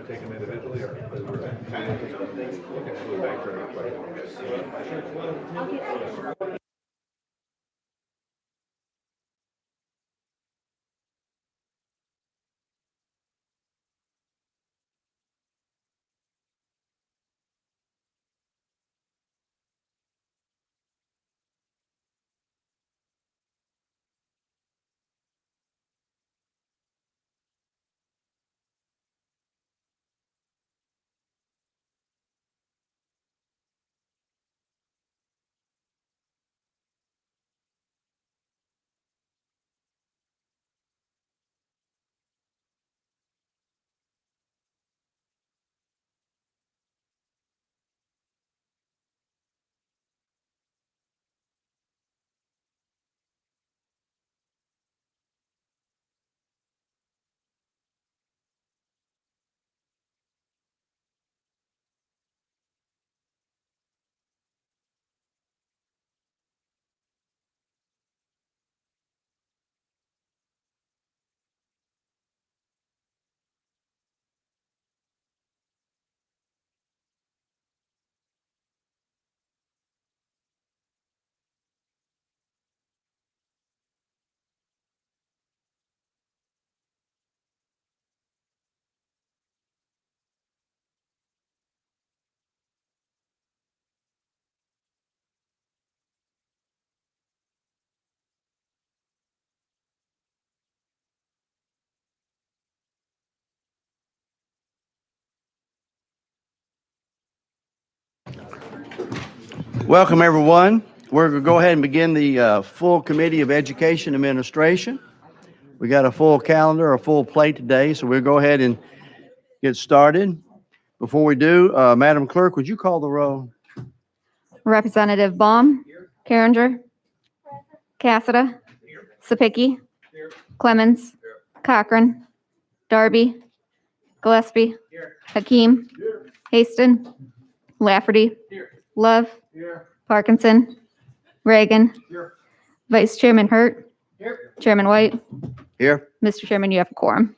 take them individually or? We'll back for everybody. Welcome, everyone. We're going to go ahead and begin the full Committee of Education Administration. We got a full calendar, a full plate today, so we'll go ahead and get started. Before we do, Madam Clerk, would you call the roll? Representative Baum, Carringer, Cassada, Sapicki, Clemens, Cochran, Darby, Gillespie, Hakeem, Haston, Lafferty, Love, Parkinson, Reagan, Vice Chairman Hurt, Chairman White. Here. Mr. Chairman, you have a quorum.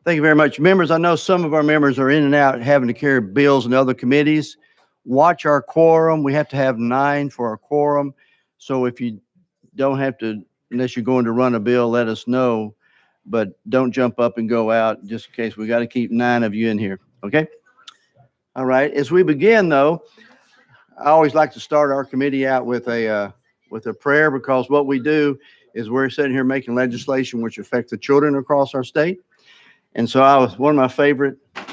Thank you very much. Members, I know some of our members are in and out having to carry bills and other committees. Watch our quorum. We have to have 9 for our quorum. So if you don't have to, unless you're going to run a bill, let us know. But don't jump up and go out just in case. We got to keep 9 of you in here. Okay? All right. As we begin, though, I always like to start our committee out with a prayer, because what we do is we're sitting here making legislation which affects the children across our state. And so one of my favorite. Keep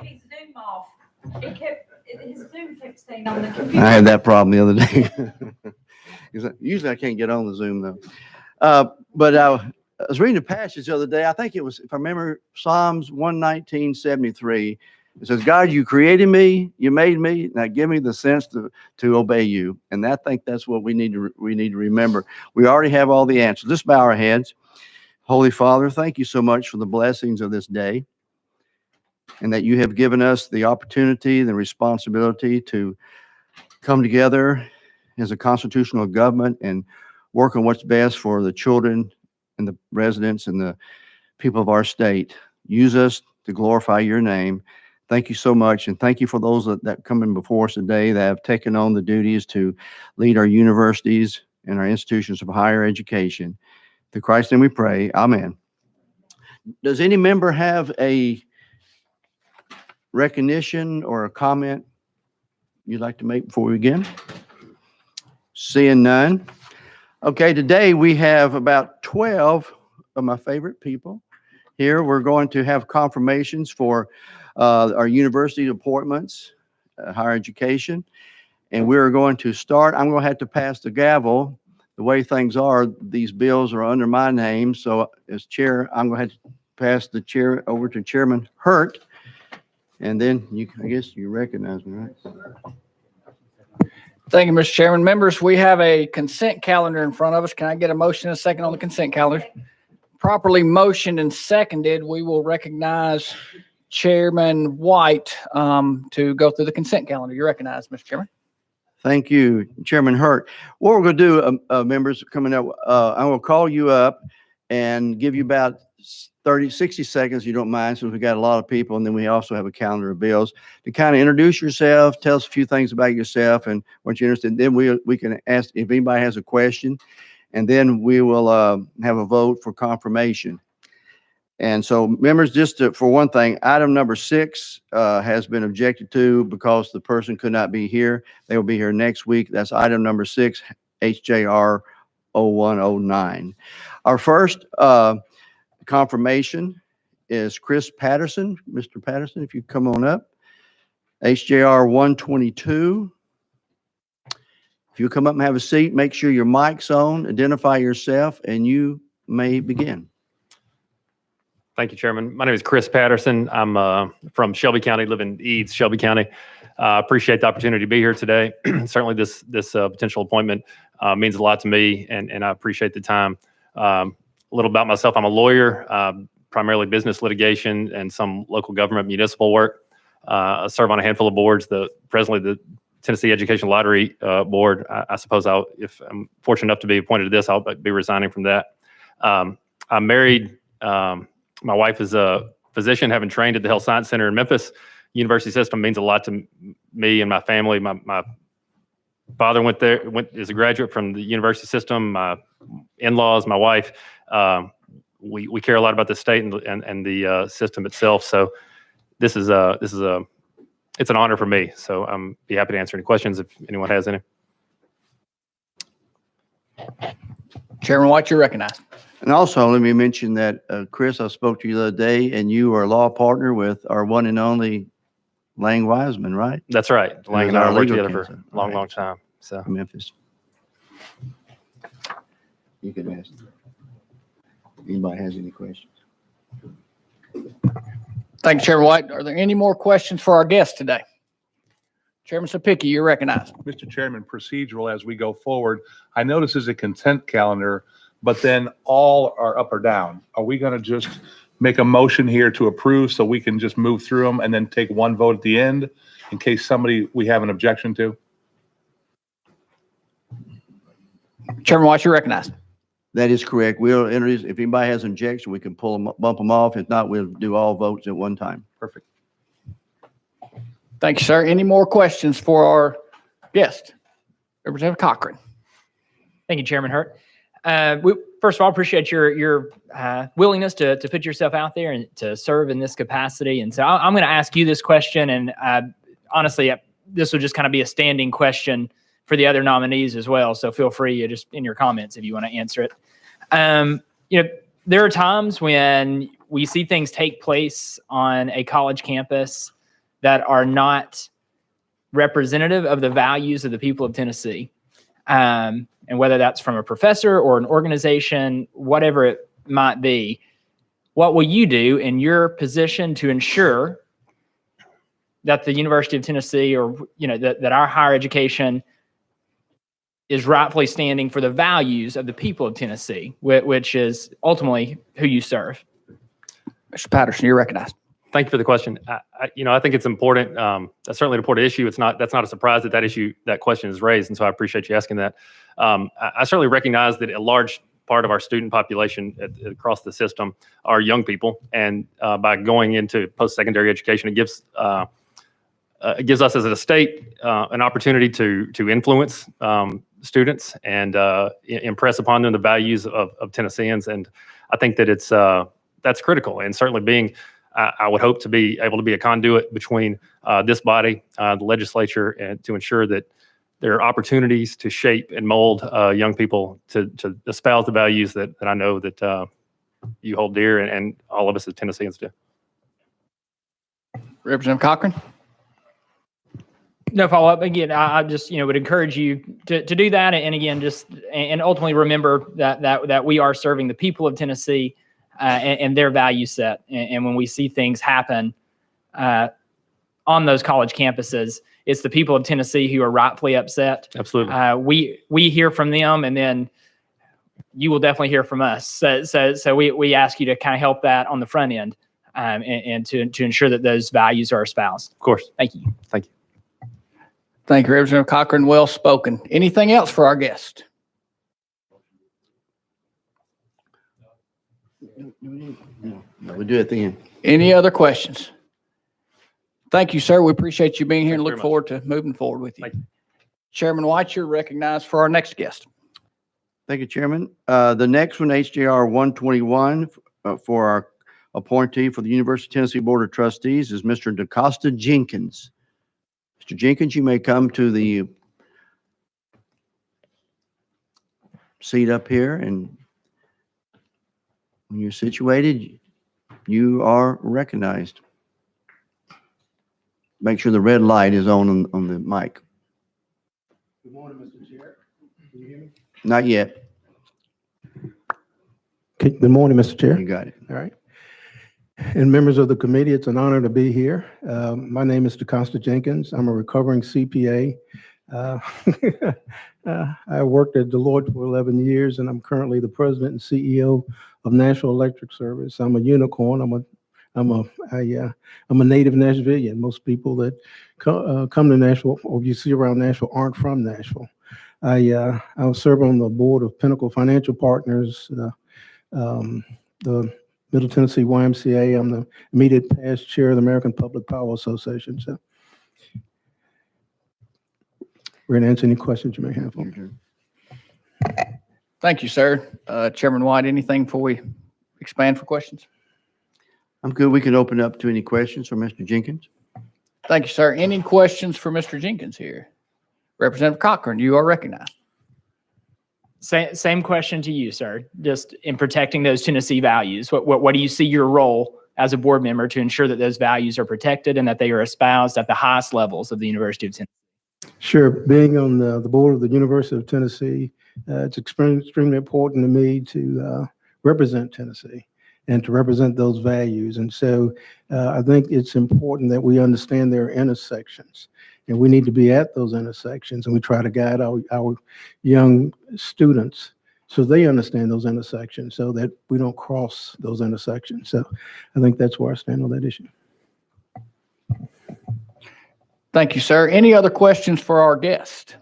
his Zoom off. His Zoom kept staying on the computer. I had that problem the other day. Usually I can't get on the Zoom though. But I was reading a passage the other day. I think it was, if I remember, Psalms 119:73. It says, God, you created me, you made me, now give me the sense to obey you. And I think that's what we need to remember. We already have all the answers. Let's bow our heads. Holy Father, thank you so much for the blessings of this day, and that you have given us the opportunity, the responsibility to come together as a constitutional government and work on what's best for the children and the residents and the people of our state. Use us to glorify your name. Thank you so much, and thank you for those that come in before us today that have taken on the duties to lead our universities and our institutions of higher education. Through Christ's name we pray. Amen. Does any member have a recognition or a comment you'd like to make before we begin? Seeing none. Okay, today we have about 12 of my favorite people here. We're going to have confirmations for our university appointments, higher education, and we're going to start. I'm going to have to pass the gavel. The way things are, these bills are under my name, so as chair, I'm going to have to pass the chair over to Chairman Hurt, and then I guess you recognize me, right? Thank you, Mr. Chairman. Members, we have a consent calendar in front of us. Can I get a motion and a second on the consent calendar? Properly motioned and seconded, we will recognize Chairman White to go through the consent calendar. You're recognized, Mr. Chairman. Thank you, Chairman Hurt. What we're going to do, members coming up, I will call you up and give you about 60 seconds, you don't mind, since we got a lot of people, and then we also have a calendar of bills, to kind of introduce yourself, tell us a few things about yourself and what you're interested in. Then we can ask if anybody has a question, and then we will have a vote for confirmation. And so, members, for one thing, item number 6 has been objected to because the person could not be here. They will be here next week. That's item number 6, HJR 0109. Our first confirmation is Chris Patterson. Mr. Patterson, if you come on up. HJR 122. If you come up and have a seat, make sure your mic's on, identify yourself, and you may begin. Thank you, Chairman. My name is Chris Patterson. I'm from Shelby County, live in Eads, Shelby County. Appreciate the opportunity to be here today. Certainly this potential appointment means a lot to me, and I appreciate the time. A little about myself. I'm a lawyer, primarily business litigation and some local government municipal work. I serve on a handful of boards, presently the Tennessee Education Lottery Board. I suppose if I'm fortunate enough to be appointed to this, I'll be resigning from that. I'm married. My wife is a physician, having trained at the Health Science Center in Memphis. University system means a lot to me and my family. My father is a graduate from the university system. My in-laws, my wife, we care a lot about the state and the system itself. So it's an honor for me. So I'm be happy to answer any questions if anyone has any. Chairman White, you're recognized. And also, let me mention that, Chris, I spoke to you the other day, and you are a law partner with our one and only Lang Wiseman, right? That's right. Lang and I our worked legal together for counsel. a long, Right. long time. So From Memphis. You can ask. Anybody has any questions? Thank you, Chairman White. Are there any more questions for our guest today? Chairman Sapicki, you're recognized. Mr. Chairman, procedural as we go forward. I notice there's a consent calendar, but then all are up or down. Are we going to just make a motion here to approve so we can just move through them and then take one vote at the end in case we have an objection to? Chairman White, you're recognized. That is correct. We'll introduce, if anybody has an objection, we can pull them, bump them off. If not, we'll do all votes at one time. Perfect. Thank you, sir. Any more questions for our guest? Representative Cochran. Thank you, Chairman Hurt. We first of all appreciate your willingness to put yourself out there and to serve in this capacity. And so I'm going to ask you this question, and honestly, this will just kind of be a standing question for the other nominees as well. So feel free just in your comments if you want to answer it. There are times when we see things take place on a college campus that are not representative of the values of the people of Tennessee. And whether that's from a professor or an organization, whatever it might be, what will you do in your position to ensure that the University of Tennessee or, that our higher education is rightfully standing for the values of the people of Tennessee, which is ultimately who you serve? Mr. Patterson, you're recognized. thank you for the question. I think it's important. That's certainly an important issue. That's not a surprise that question is raised, and so I appreciate you asking that. I certainly recognize that a large part of our student population across the system are young people, and by going into post-secondary education, it gives us as a state an opportunity to influence students and impress upon them the values of Tennesseans, and I think that that's critical. And certainly I would hope to be able to be a conduit between this body, the legislature, and to ensure that there are opportunities to shape and mold young people to espouse the values that I know that you hold dear and all of us as Tennesseans do. Representative Cochran. No follow-up. Again, I just would encourage you to do that, and again, and ultimately remember that we are serving the people of Tennessee and their value set. And when we see things happen on those college campuses, it's the people of Tennessee who are rightfully upset. Absolutely. We hear from them, and then you will definitely hear from us. So we ask you to kind of help that on the front end, and to ensure that those values are espoused. Of course. Thank you. Thank you. Thank you, Representative Cochran. Well spoken. Anything else for our guest? No, we'll do it at the end. Any other questions? Thank you, sir. We appreciate you being here and Thank you look very forward to moving forward with you. Thank you. Chairman White, you're recognized for our next guest. Thank you, Chairman. The next one, HJR 121, for our appointee for the University of Tennessee Board of Trustees is Mr. DeCosta Jenkins. Mr. Jenkins, you may come to the seat up here, and when you're situated, you are recognized. Make sure the red light is on the mic. Good morning, Mr. Chair. Can you hear me? Not yet. Good morning, Mr. Chair. You got it. All right. And members of the committee, it's an honor to be here. My name is DeCosta Jenkins. I'm a recovering CPA. I worked at Deloitte for 11 years, and I'm currently the president and CEO of National Electric Service. I'm a unicorn. I'm a native Nashvilleian. Most people that come to Nashville or you see around Nashville aren't from Nashville. I serve on the board of Pinnacle Financial Partners, the Middle Tennessee YMCA. I'm the immediate past chair of the American Public Power Association. So we're going to answer any questions you may have. Thank you, sir. Chairman White, anything before we expand for questions? I'm good. We can open up to any questions for Mr. Jenkins. Thank you, sir. Any questions for Mr. Jenkins here? Representative Cochran, you are recognized. Same question to you, sir. Just in protecting those Tennessee values, what do you see your role as a board member to ensure that those values are protected and that they are espoused at the highest levels of the University of Tennessee? Sure. Being on the board of the University of Tennessee, it's extremely important to me to represent Tennessee and to represent those values. And so I think it's important that we understand their intersections, and we need to be at those intersections, and we try to guide our young students so they understand those intersections so that we don't cross those intersections. So I think that's where I stand on that issue. Thank you, sir. Any other questions for our guest?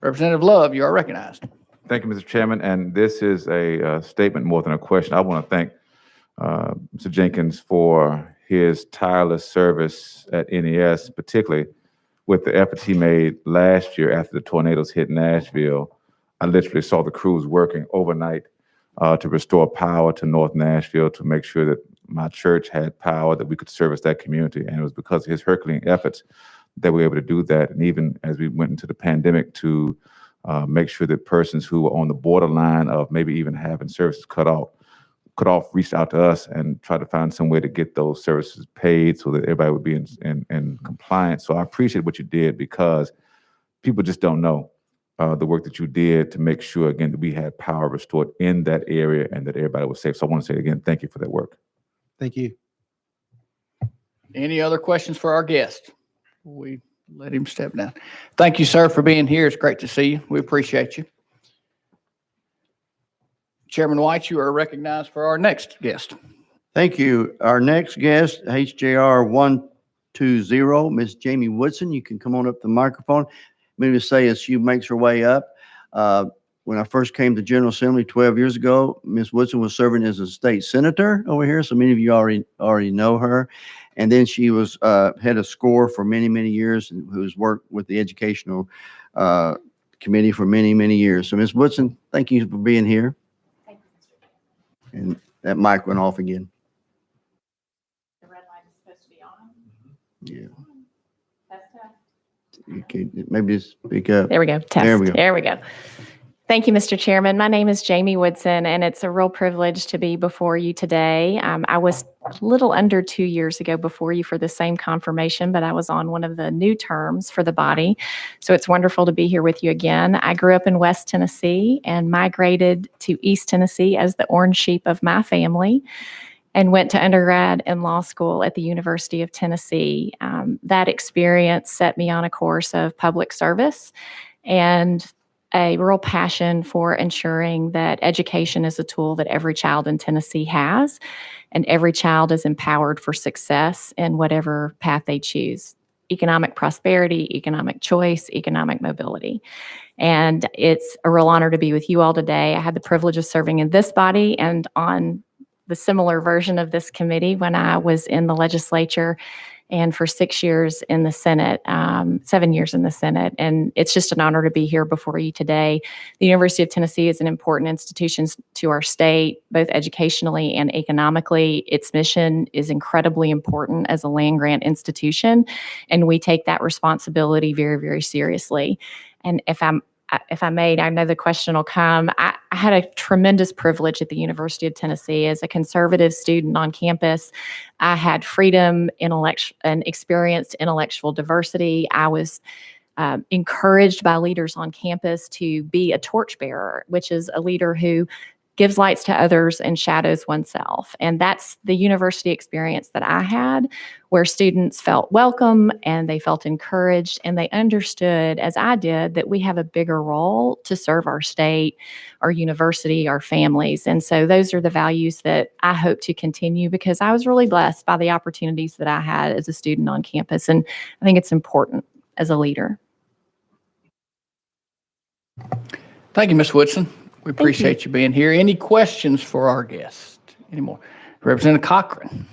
Representative Love, you are recognized. Thank you, Mr. Chairman. And this is a statement more than a question. I want to thank Mr. Jenkins for his tireless service at NES, particularly with the efforts he made last year after the tornadoes hit Nashville. I literally saw the crews working overnight to restore power to North Nashville, to make sure that my church had power, that we could service that community. And it was because of his Herculean efforts that we were able to do that. And even as we went into the pandemic, to make sure that persons who were on the borderline of maybe even having services cut off, reached out to us and tried to find some way to get those services paid so that everybody would be in compliance. So I appreciate what you did, because people just don't know the work that you did to make sure, again, that we had power restored in that area and that everybody was safe. So I want to say again, thank you for that work. Thank you. Any other questions for our guest? We let him step down. Thank you, sir, for being here. It's great to see you. We appreciate you. Chairman White, you are recognized for our next guest. Thank you. Our next guest, HJR 120, Ms. Jamie Woodson. You can come on up to the microphone. Maybe say as she makes her way up. When I first came to General Assembly 12 years ago, Ms. Woodson was serving as a state senator over here. So many of you already know her. And then she was head of SCORE for many, many years, and who's worked with the educational committee for many, many years. So Ms. Woodson, thank you for being here. And that mic went off again. The red light is supposed to be on. Yeah. That's tough. You can maybe just speak up. There we go. Test. There we go. There we go. Thank you, Mr. Chairman. My name is Jamie Woodson, and it's a real privilege to be before you today. I was a little under 2 years ago before you for the same confirmation, but I was on one of the new terms for the body. So it's wonderful to be here with you again. I grew up in West Tennessee and migrated to East Tennessee as the orange sheep of my family, and went to undergrad and law school at the University of Tennessee. That experience set me on a course of public service and a real passion for ensuring that education is a tool that every child in Tennessee has, and every child is empowered for success in whatever path they choose. economic prosperity, economic choice, economic mobility. And it's a real honor to be with you all today. I had the privilege of serving in this body and on the similar version of this committee when I was in the legislature, and for 6 years in the Senate, 7 years in the Senate. And it's just an honor to be here before you today. The University of Tennessee is an important institution to our state, both educationally and economically. Its mission is incredibly important as a land-grant institution, and we take that responsibility very, very seriously. And if I may, I know the question will come. I had a tremendous privilege at the University of Tennessee as a conservative student on campus. I had freedom, and experienced intellectual diversity. I was encouraged by leaders on campus to be a torchbearer, which is a leader who gives lights to others and shadows oneself. And that's the university experience that I had, where students felt welcome and they felt encouraged and they understood, as I did, that we have a bigger role to serve our state, our university, our families. And so those are the values that I hope to continue, because I was really blessed by the opportunities that I had as a student on campus. And I think it's important as a leader. Thank you, Ms. Woodson. We appreciate you being here. Any questions for our guest? Any more? Representative Cochran.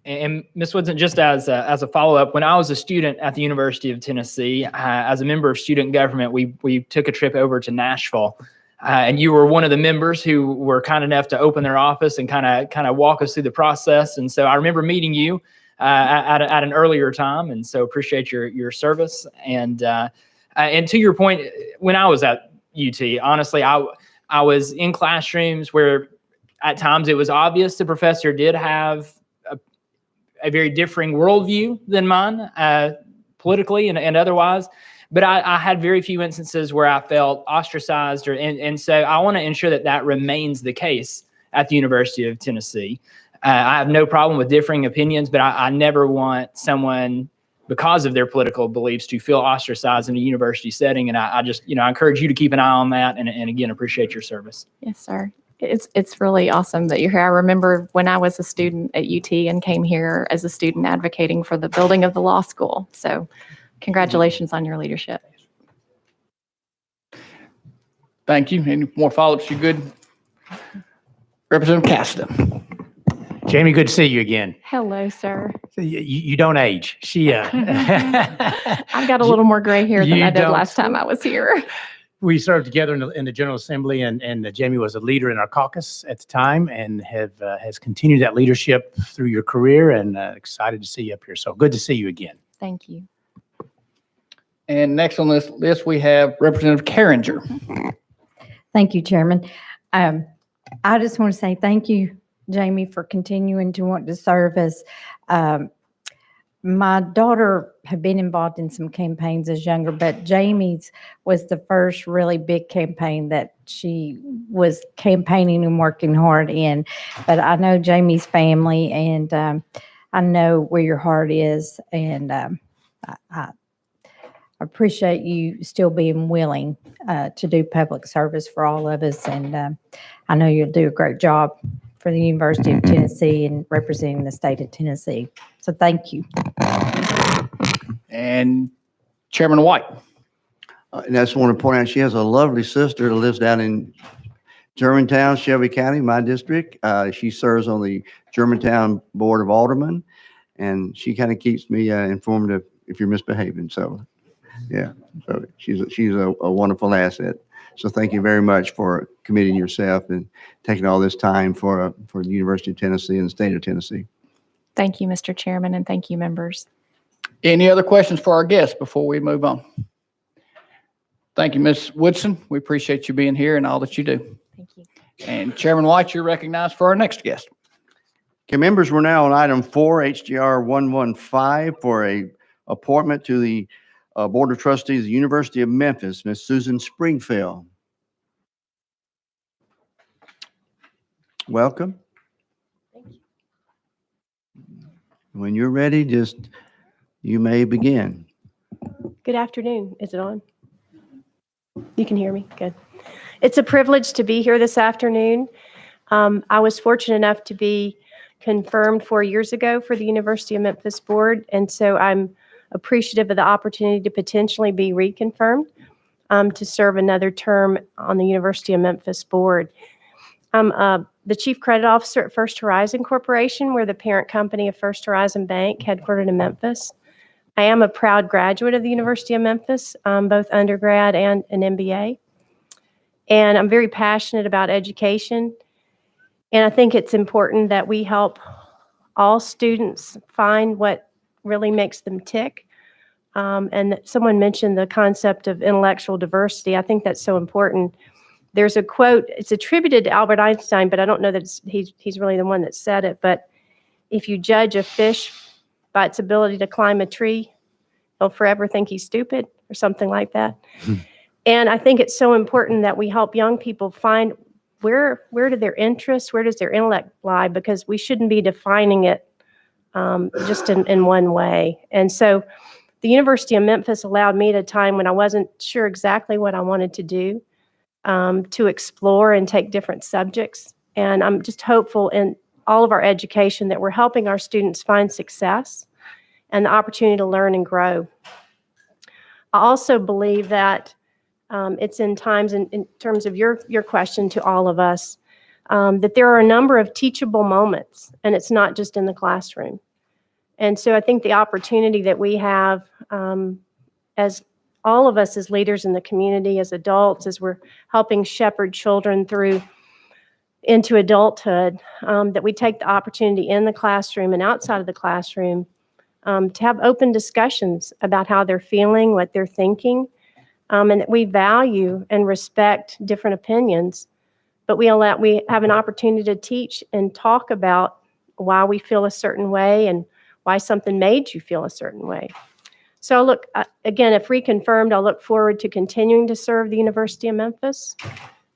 And Ms. Woodson, just as a follow-up, when I was a student at the University of Tennessee, as a member of student government, we took a trip over to Nashville, and you were one of the members who were kind enough to open their office and kind of walk us through the process. And so I remember meeting you at an earlier time, and so appreciate your service. And to your point, when I was at UT, honestly, I was in classrooms where at times it was obvious the professor did have a very differing worldview than mine, politically and otherwise. But I had very few instances where I felt ostracized, and so I want to ensure that remains the case at the University of Tennessee. I have no problem with differing opinions, but I never want someone, because of their political beliefs, to feel ostracized in a university setting. And I just, I encourage you to keep an eye on that. And again, appreciate your service. Yes, sir. It's really awesome that you're here. I remember when I was a student at UT and came here as a student advocating for the building of the law school. So congratulations on your leadership. Thank you. Any more follow-ups? You good? Representative Casta. Jamie, good to see you again. Hello, sir. You don't age. I've got a little more gray hair than I did last time I was here. We served together in the General Assembly, and Jamie was a leader in our caucus at the time, and has continued that leadership through your career, and excited to see you up here. So good to see you again. Thank you. And next on this list, we have Representative Carringer. Thank you, Chairman. I just want to say thank you, Jamie, for continuing to want to serve as my daughter had been involved in some campaigns as younger, but Jamie's was the first really big campaign that she was campaigning and working hard in. But I know Jamie's family, and I know where your heart is, and I appreciate you still being willing to do public service for all of us. And I know you'll do a great job for the University of Tennessee and representing the state of Tennessee. So thank you. And Chairman White. And I just want to point out, she has a lovely sister that lives down in Germantown, Shelby County, my district. She serves on the Germantown Board of Aldermen, and she kind of keeps me informed if you're misbehaving. So, yeah, so she's a wonderful asset. So thank you very much for committing yourself and taking all this time for the University of Tennessee and the state of Tennessee. Thank you, Mr. Chairman, and thank you, members. Any other questions for our guests before we move on? Thank you, Ms. Woodson. We appreciate you being here and all that you do. Thank you. And Chairman White, you're recognized for our next guest. Okay, members, we're now on item 4, HJR 115, for a appointment to the Board of Trustees of the University of Memphis, Ms. Susan Springfield. Welcome. Thank you. When you're ready, you may begin. Good afternoon. Is it on? You can hear me? Good. It's a privilege to be here this afternoon. I was fortunate enough to be confirmed 4 years ago for the University of Memphis Board, and so I'm appreciative of the opportunity to potentially be reconfirmed to serve another term on the University of Memphis board. I'm the Chief Credit Officer at First Horizon Corporation. We're the parent company of First Horizon Bank, headquartered in Memphis. I am a proud graduate of the University of Memphis, both undergrad and an MBA. And I'm very passionate about education. And I think it's important that we help all students find what really makes them tick. And someone mentioned the concept of intellectual diversity. I think that's so important. There's a quote, it's attributed to Albert Einstein, but I don't know that he's really the one that said it. But if you judge a fish by its ability to climb a tree, he'll forever think he's stupid, or something like that. And I think it's so important that we help young people find where do their interests, where does their intellect lie, because we shouldn't be defining it just in one way. And so the University of Memphis allowed me at a time when I wasn't sure exactly what I wanted to do, to explore and take different subjects. And I'm just hopeful in all of our education that we're helping our students find success and the opportunity to learn and grow. I also believe that it's in times, in terms of your question to all of us, that there are a number of teachable moments, and it's not just in the classroom. And so I think the opportunity that we have as all of us as leaders in the community, as adults, as we're helping shepherd children through into adulthood, that we take the opportunity in the classroom and outside of the classroom to have open discussions about how they're feeling, what they're thinking, and that we value and respect different opinions, but we have an opportunity to teach and talk about why we feel a certain way and why something made you feel a certain way. So look, again, if reconfirmed, I'll look forward to continuing to serve the University of Memphis,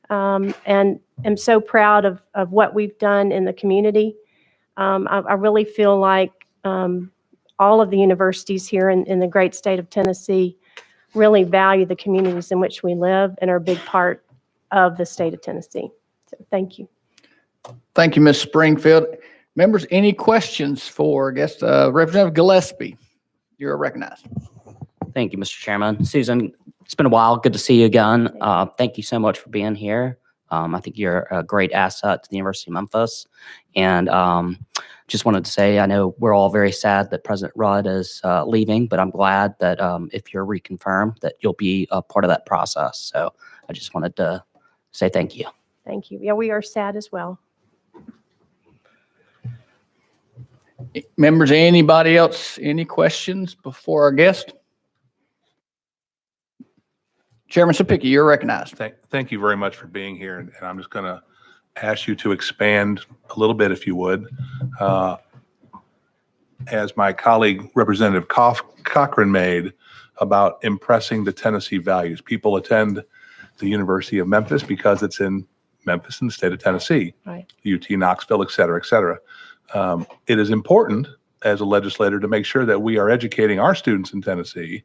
and am so proud of what we've done in the community. I really feel like all of the universities here in the great state of Tennessee really value the communities in which we live and are a big part of the state of Tennessee. So thank you. Thank you, Ms. Springfield. Members, any questions for guest Representative Gillespie? You're recognized. Thank you, Mr. Chairman. Susan, it's been a while. Good to see you again. Thank you so much for being here. I think you're a great asset to the University of Memphis. And just wanted to say, I know we're all very sad that President Rudd is leaving, but I'm glad that if you're reconfirmed, that you'll be a part of that process. So I just wanted to say thank you. Thank you. Yeah, we are sad as well. Members, anybody else, any questions before our guest? Chairman Sapicki, you're recognized. Thank you very much for being here. And I'm just going to ask you to expand a little bit, if you would. As my colleague, Representative Cochran made, about impressing the Tennessee values. People attend the University of Memphis because it's in Memphis in the state of Tennessee, right. UT Knoxville, et cetera, et cetera. It is important as a legislator to make sure that we are educating our students in Tennessee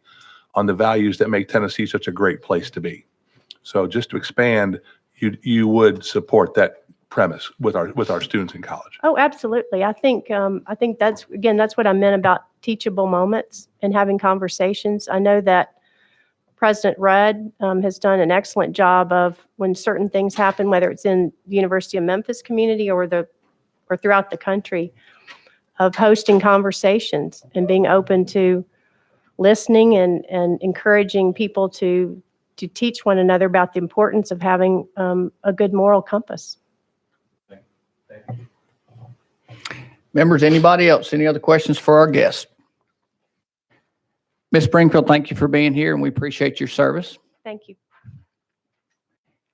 on the values that make Tennessee such a great place to be. So just to expand, you would support that premise with our students in college. Oh, absolutely. I think that's what I meant about teachable moments and having conversations. I know that President Rudd has done an excellent job of, when certain things happen, whether it's in the University of Memphis community or throughout the country, of hosting conversations and being open to listening and encouraging people to teach one another about the importance of having a good moral compass. Members, anybody else? Any other questions for our guest? Ms. Springfield, thank you for being here, and we appreciate your service. Thank you.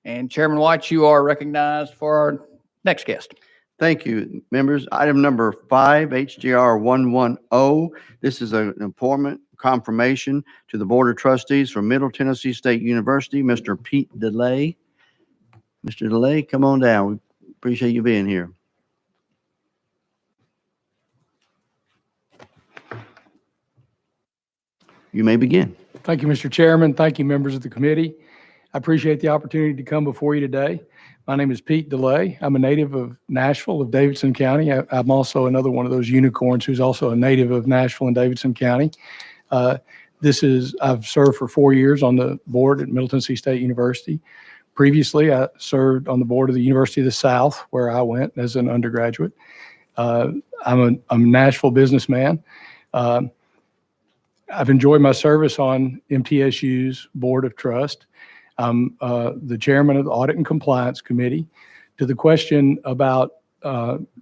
And Chairman White, you are recognized for our next guest. Thank you, members. Item number 5, HJR 110. This is an appointment confirmation to the Board of Trustees for Middle Tennessee State University, Mr. Pete DeLay. Mr. DeLay, come on down. We appreciate you being here. You may begin. Thank you, Mr. Chairman. Thank you, members of the committee. I appreciate the opportunity to come before you today. My name is Pete DeLay. I'm a native of Nashville, of Davidson County. I'm also another one of those unicorns who's also a native of Nashville and Davidson County. I've served for 4 years on the board at Middle Tennessee State University. Previously, I served on the board of the University of the South, where I went as an undergraduate. I'm a Nashville businessman. I've enjoyed my service on MTSU's Board of Trust. I'm the chairman of the Audit and Compliance Committee. To the question about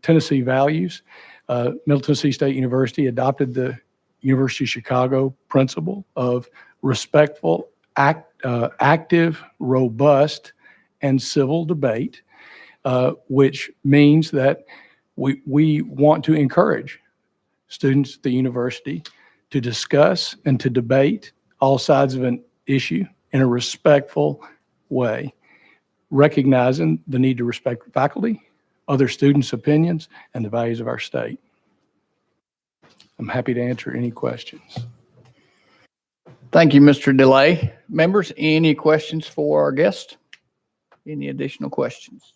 Tennessee values, Middle Tennessee State University adopted the University of Chicago principle of respectful, active, robust, and civil debate, which means that we want to encourage students at the university to discuss and to debate all sides of an issue in a respectful way, recognizing the need to respect faculty, other students' opinions, and the values of our state. I'm happy to answer any questions. Thank you, Mr. DeLay. Members, any questions for our guest? Any additional questions?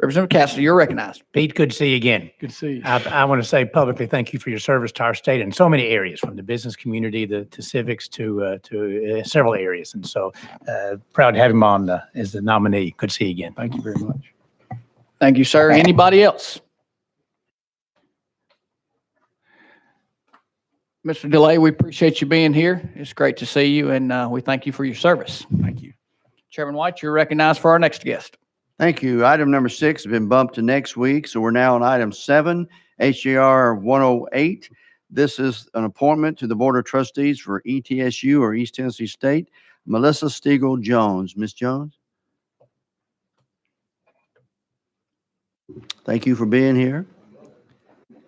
Representative Cassidy, you're recognized. Pete, good to see you again. Good to see you. I want to say publicly thank you for your service to our state in so many areas, from the business community to civics to several areas. And so proud to have him on as the nominee. Good to see you again. Thank you very much. Thank you, sir. Anybody else? Mr. DeLay, we appreciate you being here. It's great to see you, and we thank you for your service. Thank you. Chairman White, you're recognized for our next guest. Thank you. Item number 6 has been bumped to next week, so we're now on item 7, HJR 108. This is an appointment to the Board of Trustees for ETSU, or East Tennessee State. Melissa STEAGALL-JONES. Ms. Jones? Thank you for being here,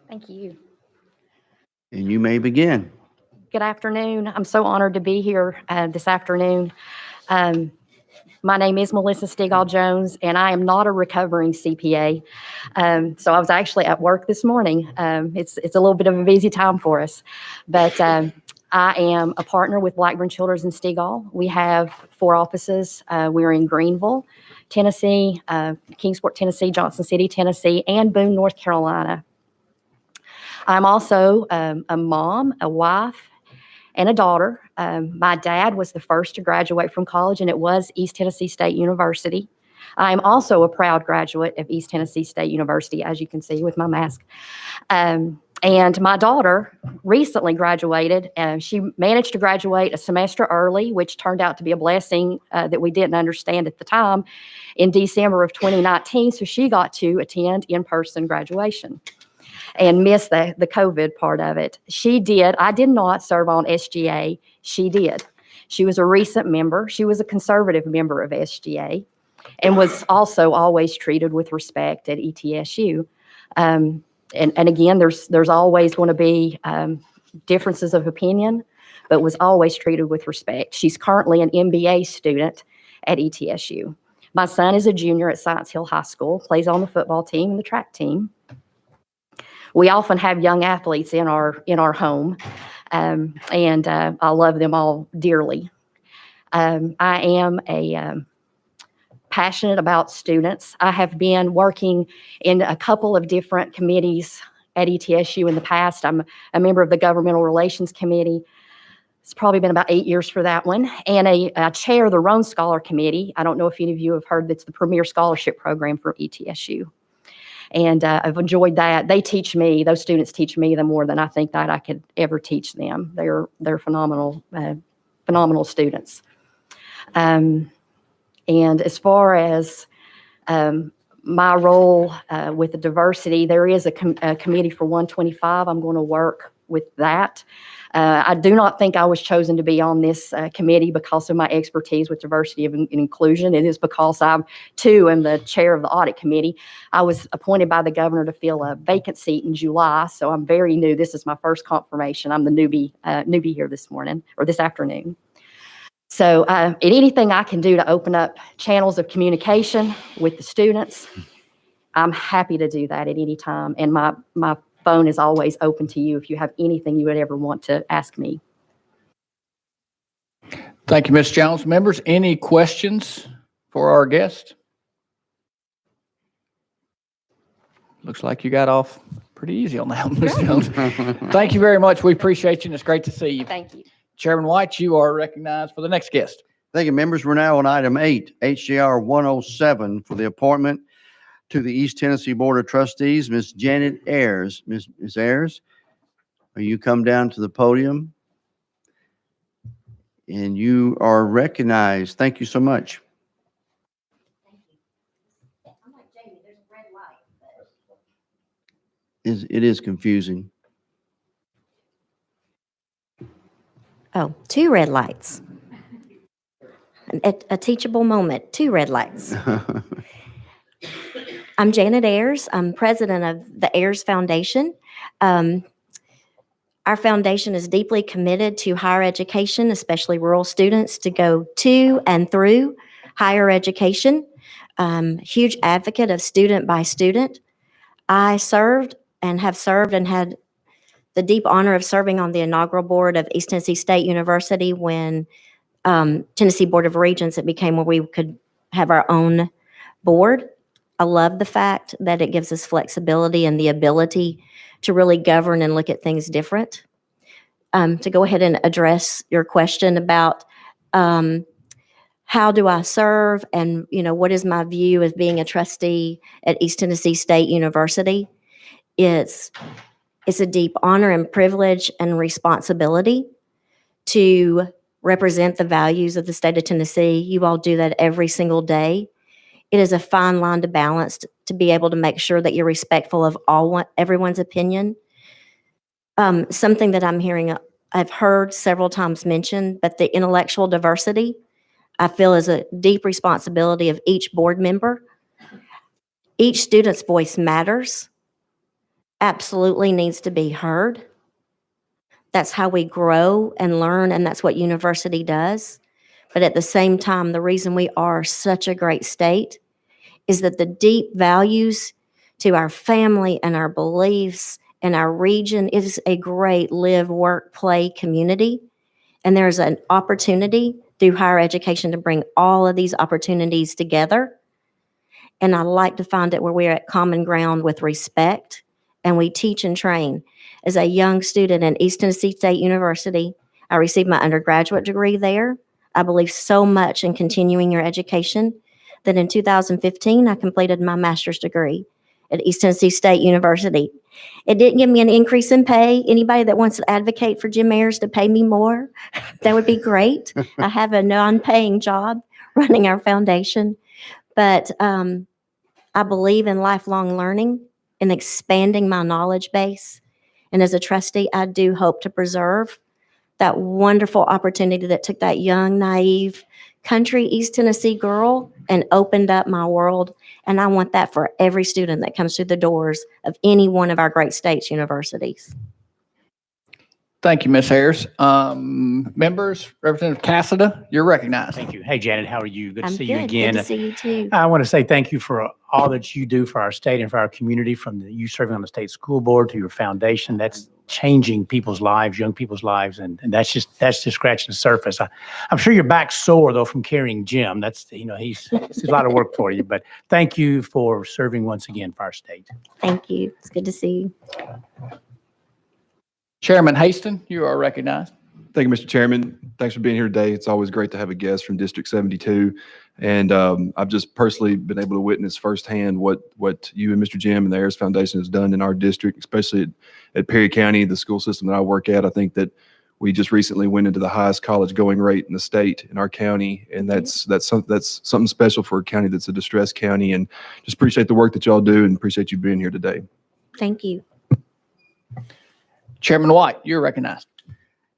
Thank you. and you may begin. Good afternoon. I'm so honored to be here this afternoon. My name is Melissa STEAGALL-JONES, and I am not a recovering CPA. So I was actually at work this morning. It's a little bit of a busy time for us, but I am a partner with Blackburn Childers and Stegall. We have 4 offices. We're in Greenville, Tennessee, Kingsport, Tennessee, Johnson City, Tennessee, and Boone, North Carolina. I'm also a mom, a wife, and a daughter. My dad was the first to graduate from college, and it was East Tennessee State University. I'm also a proud graduate of East Tennessee State University, as you can see with my mask. And my daughter recently graduated. She managed to graduate a semester early, which turned out to be a blessing that we didn't understand at the time, in December of 2019. So she got to attend in-person graduation and missed the COVID part of it. She did. I did not serve on SGA. She did. She was a recent member. She was a conservative member of SGA and was also always treated with respect at ETSU. And again, there's always going to be differences of opinion, but was always treated with respect. She's currently an MBA student at ETSU. My son is a junior at Science Hill High School, plays on the football team and the track team. We often have young athletes in our home, and I love them all dearly. I am passionate about students. I have been working in a couple of different committees at ETSU in the past. I'm a member of the Governmental Relations Committee. It's probably been about 8 years for that one, and I chair the Roan Scholar Committee. I don't know if any of you have heard, that's the premier scholarship program for ETSU. And I've enjoyed that. They teach me, those students teach me the more than I think that I could ever teach them. They're phenomenal, phenomenal students. And as far as my role with the diversity, there is a committee for 125. I'm going to work with that. I do not think I was chosen to be on this committee because of my expertise with diversity and inclusion. It is because I, too, am the chair of the audit committee. I was appointed by the governor to fill a vacant seat in July, so I'm very new. This is my first confirmation. I'm the newbie here this morning, or this afternoon. So anything I can do to open up channels of communication with the students, I'm happy to do that at any time. And my phone is always open to you if you have anything you would ever want to ask me. Thank you, Ms. Jones. Members, any questions for our guest? Looks like you got off pretty pretty easy on that one, Ms. Jones. Thank you very much. We appreciate you, and it's great to see you. Thank you. Chairman White, you are recognized for the next guest. Thank you, members. We're now on item 8, HJR 107, for the appointment to the East Tennessee Board of Trustees, Ms. Janet Ayers. Ms. Ayers, will you come down to the podium? And you are recognized. Thank you so much. It is confusing. Oh, 2 red lights. A teachable moment, 2 red lights. I'm Janet Ayers. I'm president of the AYERS Foundation. Our foundation is deeply committed to higher education, especially rural students, to go to and through higher education. Huge advocate of student by student. I served and had the deep honor of serving on the inaugural board of East Tennessee State University when Tennessee Board of Regents, it became where we could have our own board. I love the fact that it gives us flexibility and the ability to really govern and look at things different. To go ahead and address your question about how do I serve and, what is my view as being a trustee at East Tennessee State University? It's a deep honor and privilege and responsibility to represent the values of the state of Tennessee. You all do that every single day. It is a fine line to balance to be able to make sure that you're respectful of everyone's opinion. Something that I've heard several times mentioned, but the intellectual diversity, I feel, is a deep responsibility of each board member. Each student's voice matters, absolutely needs to be heard. That's how we grow and learn, and that's what university does. But at the same time, the reason we are such a great state is that the deep values to our family and our beliefs and our region is a great live, work, play community. And there's an opportunity through higher education to bring all of these opportunities together. And I like to find it where we're at common ground with respect, and we teach and train. As a young student at East Tennessee State University, I received my undergraduate degree there. I believe so much in continuing your education that in 2015, I completed my master's degree at East Tennessee State University. It didn't give me an increase in pay. Anybody that wants to advocate for Jim Ayers to pay me more, that would be great. I have a non-paying job running our foundation. But I believe in lifelong learning and expanding my knowledge base. And as a trustee, I do hope to preserve that wonderful opportunity that took that young, naive, country East Tennessee girl and opened up my world. And I want that for every student that comes through the doors of any one of our great states universities. Thank you, Ms. Ayers. Members, Representative Cassida, you're recognized. Thank you. Hey, Janet, how are you? Good to I'm see you good. again. Good to see you too. I want to say thank you for all that you do for our state and for our community, from you serving on the state school board to your foundation. That's changing people's lives, young people's lives, and that's just scratching the surface. I'm sure your back's sore though from carrying Jim. That's it's a lot of work for you, but thank you for serving once again for our state. Thank you. It's good to see you. Chairman Haston, you are recognized. Thank you, Mr. Chairman. Thanks for being here today. It's always great to have a guest from District 72. And I've just personally been able to witness firsthand what you and Mr. Jim and the AYERS Foundation has done in our district, especially at Perry County, the school system that I work at. I think that we just recently went into the highest college going rate in the state in our county. And that's something special for a county that's a distressed county. And just appreciate the work that y'all do and appreciate you being here today. Thank you. Chairman White, you're recognized.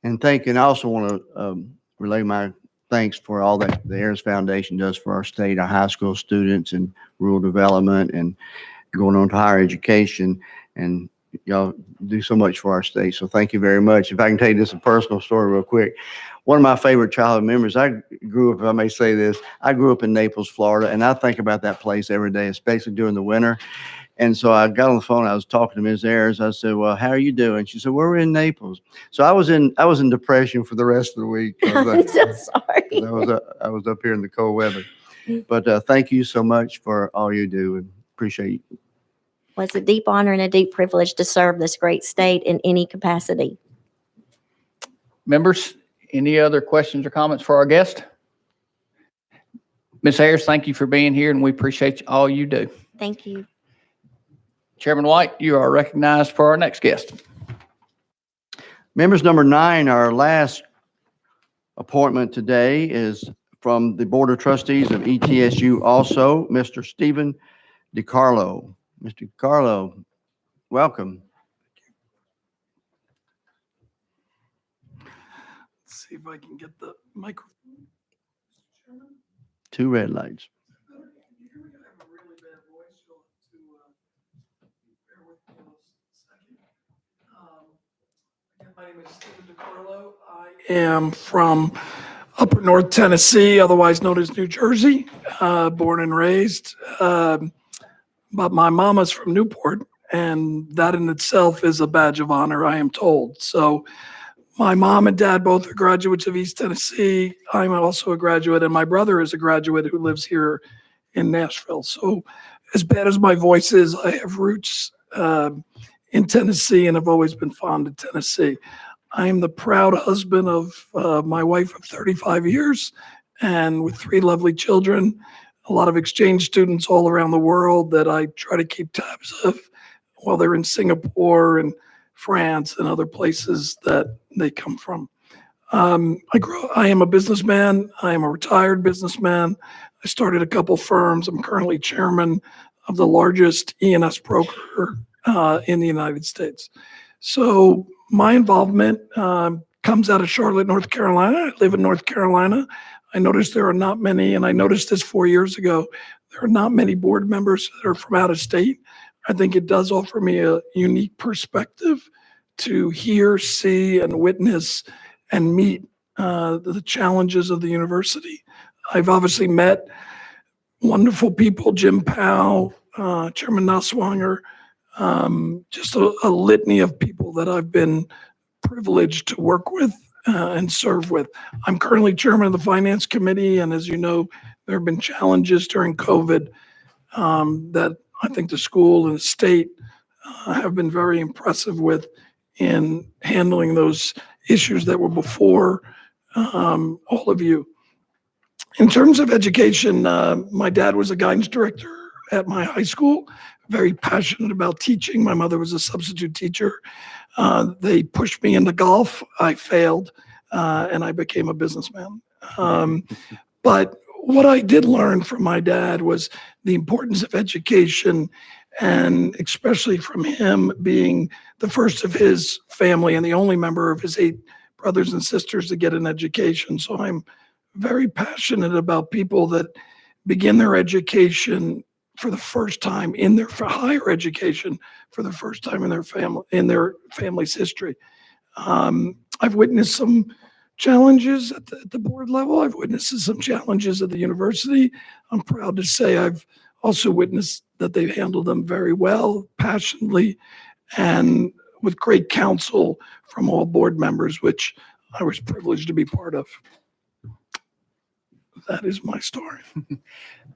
And thank you. And I also want to relay my thanks for all that the AYERS Foundation does for our state, our high school students and rural development and going on to higher education. And y'all do so much for our state. So thank you very much. If I can tell you just a personal story real quick. One of my favorite childhood memories, I grew up, if I may say this, I grew up in Naples, Florida, and I think about that place every day, especially during the winter. And so I got on the phone. I was talking to Ms. Ayers. I said, "Well, how are you doing?" She said, "Well, we're in Naples." So I was in depression for the rest of the week. I'm so sorry. I was up here in the cold weather. But thank you so much for all you do, and appreciate you. was a deep honor and a deep privilege to serve this great state in any capacity. Members, any other questions or comments for our guest? Ms. Ayers, thank you for being here, and we appreciate all you do. Thank you. Chairman White, you are recognized for our next guest. Members, number 9, our last appointment today is from the Board of Trustees of ETSU also, Mr. Stephen DiCarlo. Mr. DiCarlo, welcome. See if I can get the microphone. 2 red lights. My name is Stephen DiCarlo. I am from Upper North Tennessee, otherwise known as New Jersey, born and raised. But my mama's from Newport, and that in itself is a badge of honor, I am told. So my mom and dad both are graduates of East Tennessee. I'm also a graduate, and my brother is a graduate who lives here in Nashville. So as bad as my voice is, I have roots in Tennessee, and have always been fond of Tennessee. I am the proud husband of my wife of 35 years, and with 3 lovely children, a lot of exchange students all around the world that I try to keep tabs of while they're in Singapore and France and other places that they come from. I am a businessman. I am a retired businessman. I started a couple firms. I'm currently chairman of the largest E&S broker in the United States. So my involvement comes out of Charlotte, North Carolina. I live in North Carolina. I noticed there are not many, and I noticed this 4 years ago, there are not many board members that are from out of state. I think it does offer me a unique perspective to hear, see, and witness and meet the challenges of the university. I've obviously met wonderful people, Jim Powell, Chairman Nusswanger, just a litany of people that I've been privileged to work with and serve with. I'm currently chairman of the finance committee, and as you know, there have been challenges during COVID that I think the school and the state have been very impressive with in handling those issues that were before all of you. In terms of education, my dad was a guidance director at my high school, very passionate about teaching. My mother was a substitute teacher. They pushed me into golf. I failed, and I became a businessman. But what I did learn from my dad was the importance of education, and especially from him being the first of his family and the only member of his 8 brothers and sisters to get an education. So I'm very passionate about people that begin their education for the first time in their higher education for the first time in their family's history. I've witnessed some challenges at the board level. I've witnessed some challenges at the university. I'm proud to say I've also witnessed that they've handled them very well, passionately, and with great counsel from all board members, which I was privileged to be part of. That is my story.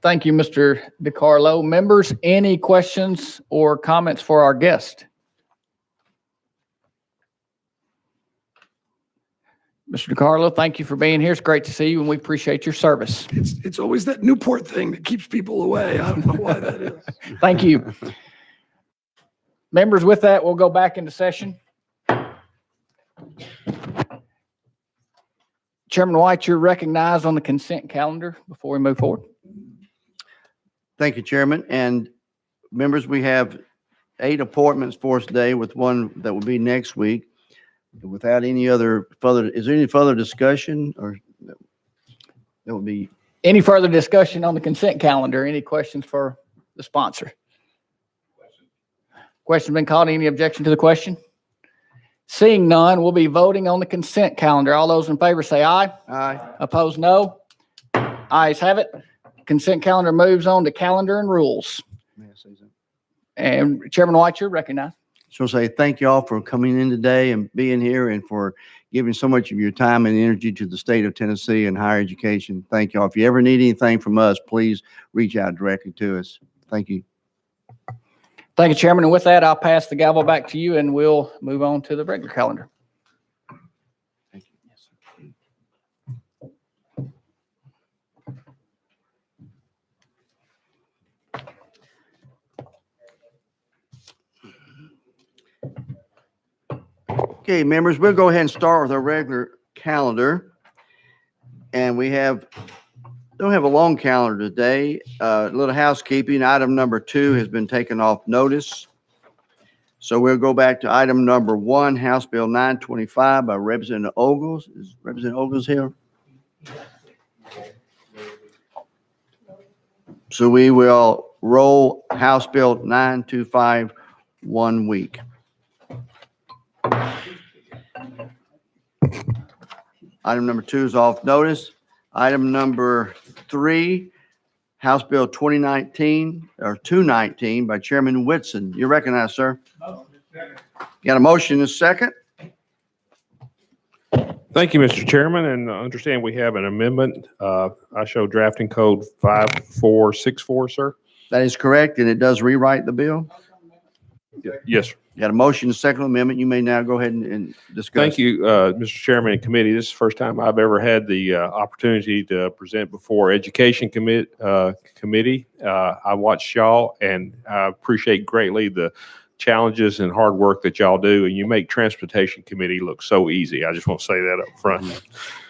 Thank you, Mr. DiCarlo. Members, any questions or comments for our guest? Mr. DiCarlo, thank you for being here. It's great to see you, and we appreciate your service. It's always that Newport thing that keeps people away. I don't know why that is. Thank you. Members, with that, we'll go back into session. Chairman White, you're recognized on the consent calendar before we move forward. Thank you, Chairman. And members, we have 8 appointments for us today, with one that will be next week. Without any other further, is there any further discussion, or that would be? Any further discussion on the consent calendar? Any questions for the sponsor? Question been called. Any objection to the question? Seeing none, we'll be voting on the consent calendar. All those in favor say aye. Aye. Opposed, no. Ayes have it. Consent calendar moves on to calendar and rules. May I say something? And Chairman White, you're recognized. So say thank you all for coming in today and being here, and for giving so much of your time and energy to the state of Tennessee and higher education. Thank you all. If you ever need anything from us, please reach out directly to us. Thank you. Thank you, Chairman. And with that, I'll pass the gavel back to you and we'll move on to the regular calendar. Okay, members, we'll go ahead and start with our regular calendar. And don't have a long calendar today. A little housekeeping. Item number 2 has been taken off notice. So we'll go back to item number 1, House Bill 925 by Representative Ogles. Is Representative Ogles here? So we will roll House Bill 925 1 week. Item number 2 is off notice. Item number 3, House Bill 219 by Chairman Whitson. You're recognized, sir. Got a motion and a second? Thank you, Mr. Chairman, and I understand we have an amendment. I show drafting code 5464, sir. That is correct, and it does rewrite the bill? Yes, sir. Got a motion and a second amendment. You may now go ahead and discuss. Thank you, Mr. Chairman and committee. This is the first time I've ever had the opportunity to present before Education Committee. I watched y'all, and I appreciate greatly the challenges and hard work that y'all do, and you make Transportation Committee look so easy. I just want to say that up front.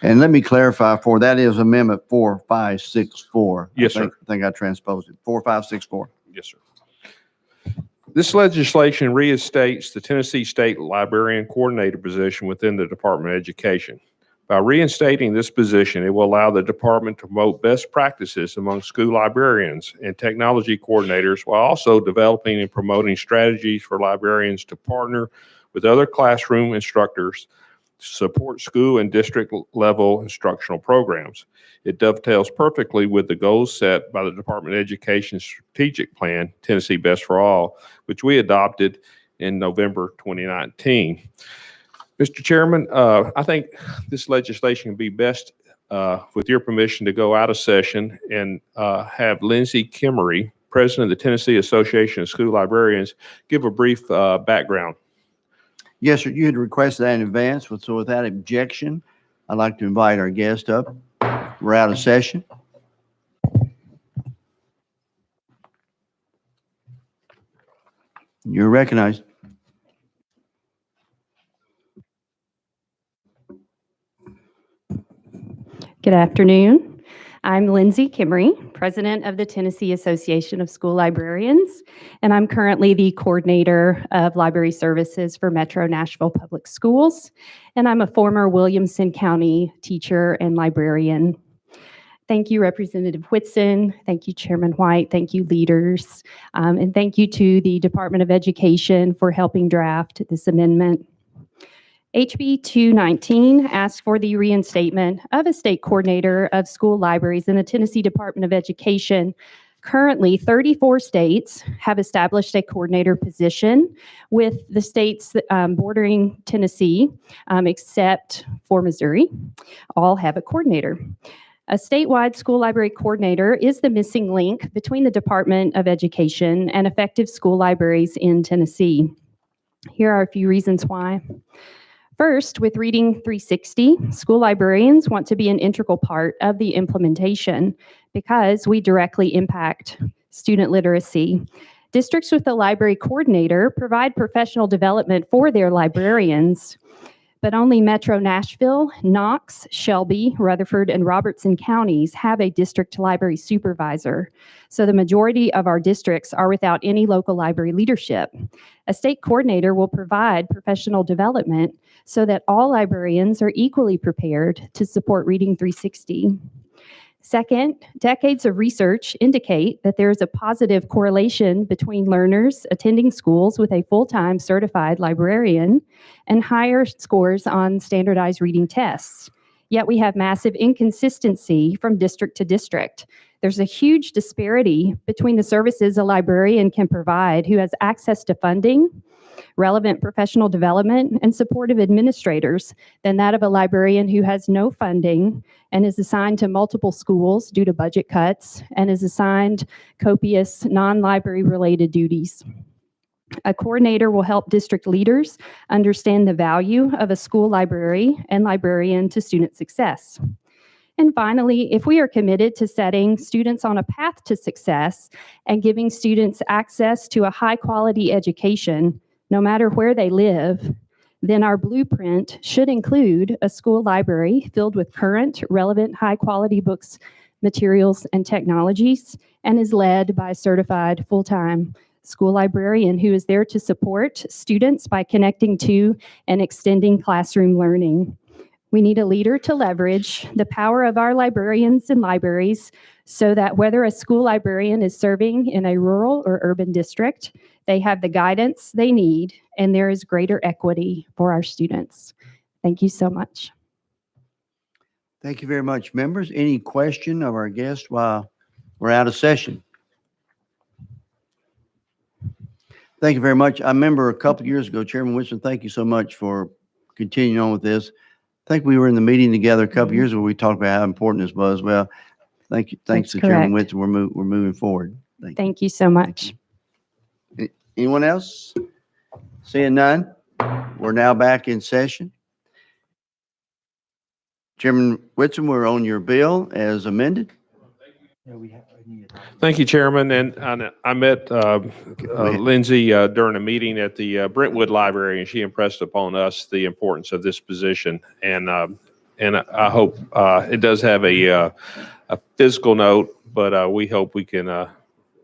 And let me clarify, that is Amendment 4564. Yes, sir. I think I transposed it. 4564. Yes, sir. This legislation reinstates the Tennessee State Librarian Coordinator position within the Department of Education. By reinstating this position, it will allow the department to promote best practices among school librarians and technology coordinators while also developing and promoting strategies for librarians to partner with other classroom instructors to support school and district level instructional programs. It dovetails perfectly with the goals set by the Department of Education's strategic plan, Tennessee Best for All, which we adopted in November 2019. Mr. Chairman, I think this legislation can be best, with your permission, to go out of session and have Lindsay Kimmery, President of the Tennessee Association of School Librarians, give a brief background. Yes, sir. You had requested that in advance. So without objection, I'd like to invite our guest up. We're out of session. You're recognized. Good afternoon. I'm Lindsay Kimmery, President of the Tennessee Association of School Librarians, and I'm currently the Coordinator of Library Services for Metro Nashville Public Schools, and I'm a former Williamson County teacher and librarian. Thank you, Representative Whitson. Thank you, Chairman White. Thank you, leaders. And thank you to the Department of Education for helping draft this amendment. HB 219 asks for the reinstatement of a state coordinator of school libraries in the Tennessee Department of Education. Currently, 34 states have established a coordinator position, with the states bordering Tennessee, except for Missouri, all have a coordinator. A statewide school library coordinator is the missing link between the Department of Education and effective school libraries in Tennessee. Here are a few reasons why. First, with Reading 360, school librarians want to be an integral part of the implementation because we directly impact student literacy. Districts with a library coordinator provide professional development for their librarians, but only Metro Nashville, Knox, Shelby, Rutherford, and Robertson counties have a district library supervisor. So the majority of our districts are without any local library leadership. A state coordinator will provide professional development so that all librarians are equally prepared to support Reading 360. Second, decades of research indicate that there is a positive correlation between learners attending schools with a full-time certified librarian and higher scores on standardized reading tests. Yet we have massive inconsistency from district to district. There's a huge disparity between the services a librarian can provide who has access to funding, relevant professional development, and supportive administrators than that of a librarian who has no funding and is assigned to multiple schools due to budget cuts and is assigned copious non-library related duties. A coordinator will help district leaders understand the value of a school library and librarian to student success. And finally, if we are committed to setting students on a path to success and giving students access to a high-quality education, no matter where they live, then our blueprint should include a school library filled with current, relevant, high-quality books, materials, and technologies, and is led by a certified full-time school librarian who is there to support students by connecting to and extending classroom learning. We need a leader to leverage the power of our librarians and libraries so that whether a school librarian is serving in a rural or urban district, they have the guidance they need and there is greater equity for our students. Thank you so much. Thank you very much. Members, any question of our guest while we're out of session? Thank you very much. I remember a couple of years ago, Chairman Whitson, thank you so much for continuing on with this. I think we were in the meeting together a couple of years ago. We talked about how important this was. Well, thank you. Thanks That's to Chairman correct. Whitson. We're moving forward. Thank you so much. Anyone else? Seeing none, we're now back in session. Chairman Whitson, we're on your bill as amended. Thank you, Chairman. And I met Lindsay during a meeting at the Brentwood Library, and she impressed upon us the importance of this position. And I hope it does have a physical note, but we hope we can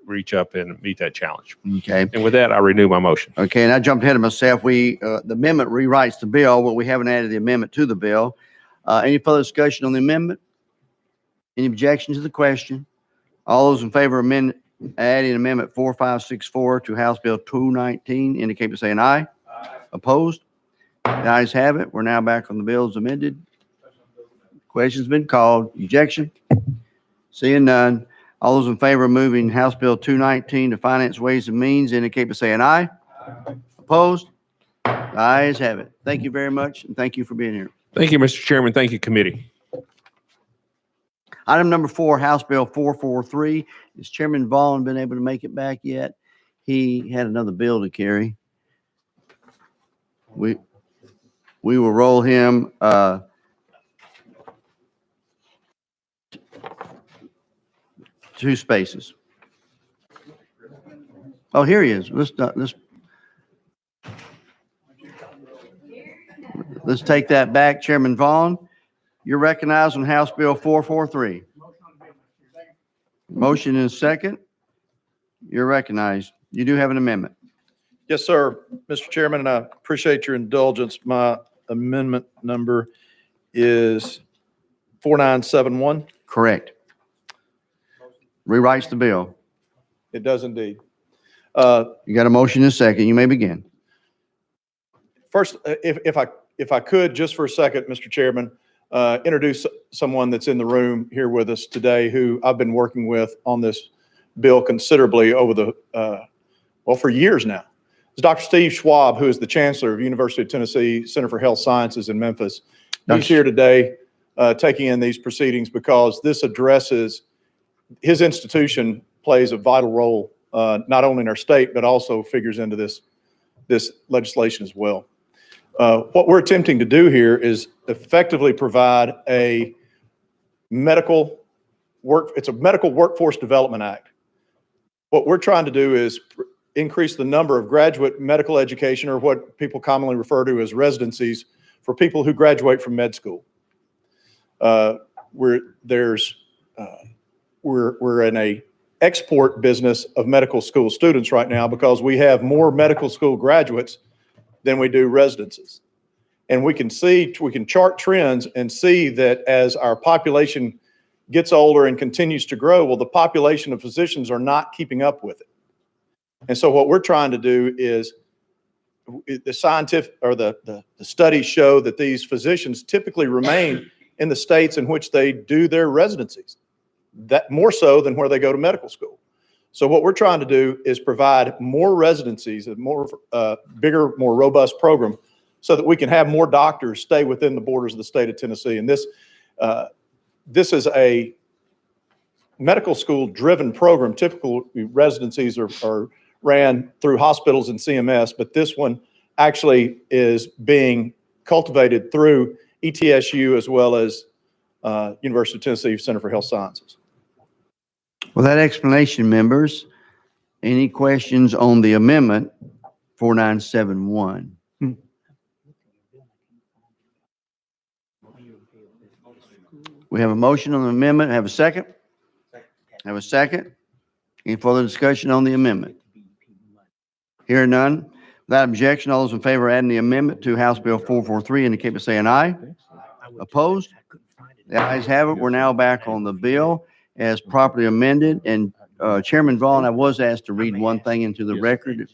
reach up and meet that challenge. Okay. And with that, I renew my motion. Okay, and I jumped ahead of myself. The amendment rewrites the bill, but we haven't added the amendment to the bill. Any further discussion on the amendment? Any objection to the question? All those in favor of adding amendment 4564 to House Bill 219 indicate by saying aye. Aye. Opposed? The ayes have it. We're now back on the bill as amended. Question's been called. Objection? Seeing none. All those in favor of moving House Bill 219 to Finance, Ways and Means indicate by saying aye. Aye. Opposed? The ayes have it. Thank you very much, and thank you for being here. Thank you, Mr. Chairman. Thank you, committee. Item number 4, House Bill 443. Has Chairman Vaughan been able to make it back yet? He had another bill to carry. We will roll him 2 spaces. Oh, here he is. Let's take that back. Chairman Vaughan, you're recognized on House Bill 443. Motion and second. You're recognized. You do have an amendment. Yes, sir, Mr. Chairman, and I appreciate your indulgence. My amendment number is 4971. Correct. Rewrites the bill. It does indeed. You got a motion and second. You may begin. First, if I could, just for a second, Mr. Chairman, introduce someone that's in the room here with us today who I've been working with on this bill considerably over for years now. It's Dr. Steve Schwab, who is the Chancellor of University of Tennessee Center for Health Sciences in Memphis. He's here today taking in these proceedings because this addresses, his institution plays a vital role, not only in our state, but also figures into this legislation as well. What we're attempting to do here is effectively provide a medical workforce development act. What we're trying to do is increase the number of graduate medical education, or what people commonly refer to as residencies, for people who graduate from med school. We're in a export business of medical school students right now because we have more medical school graduates than we do residences. And we can chart trends and see that as our population gets older and continues to grow, well, the population of physicians are not keeping up with it. And so what we're trying to do is, the scientific or the studies show that these physicians typically remain in the states in which they do their residencies, that more so than where they go to medical school. So what we're trying to do is provide more residencies, a bigger, more robust program, so that we can have more doctors stay within the borders of the state of Tennessee. And this is a medical school driven program. Typical residencies are ran through hospitals and CMS, but this one actually is being cultivated through ETSU as well as University of Tennessee Center for Health Sciences. With that explanation, members, any questions on the amendment 4971? We have a motion on the amendment. Have a second? Have a second? Any further discussion on the amendment? Hearing none. Without objection, all those in favor of adding the amendment to House Bill 443 indicate by saying aye. Opposed? The ayes have it. We're now back on the bill as properly amended. And Chairman Vaughn, I was asked to read one thing into the record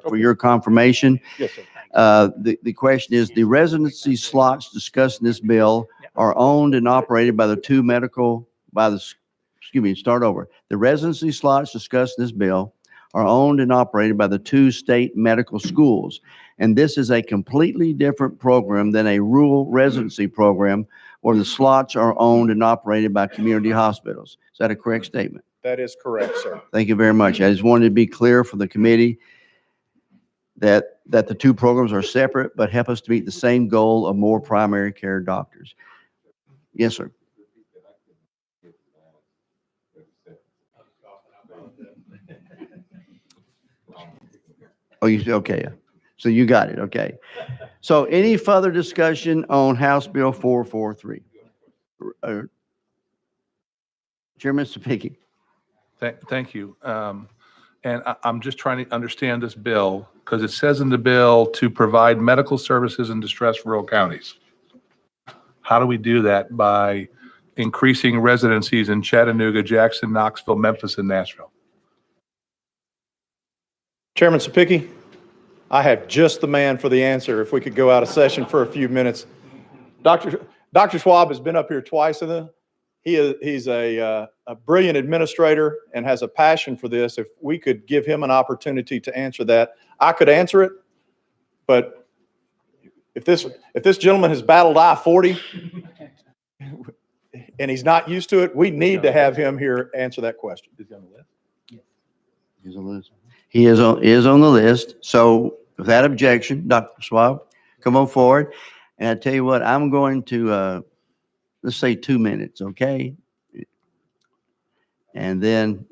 for your confirmation. Yes, sir. The question is, the residency slots discussed in this bill are owned and operated by the start over. The residency slots discussed in this bill are owned and operated by the two state medical schools. And this is a completely different program than a rural residency program where the slots are owned and operated by community hospitals. Is that a correct statement? That is correct, sir. Thank you very much. I just wanted to be clear for the committee that the two programs are separate, but help us to meet the same goal of more primary care doctors. Yes, sir. Oh, okay. So you got it. Okay. So any further discussion on House Bill 443? Chairman Sapiki. Thank you. And I'm just trying to understand this bill because it says in the bill to provide medical services in distressed rural counties. How do we do that? By increasing residencies in Chattanooga, Jackson, Knoxville, Memphis, and Nashville? Chairman Sapiki, I have just the man for the answer. If we could go out of session for a few minutes. Dr. Schwab has been up here twice in the. He's a brilliant administrator and has a passion for this. If we could give him an opportunity to answer that, I could answer it. But if this gentleman has battled I-40 and he's not used to it, we need to have him here answer that question. He's on the list. He is on the list. So without objection, Dr. Schwab, come on forward. And I tell you what, I'm going to, let's say 2 minutes, okay? And then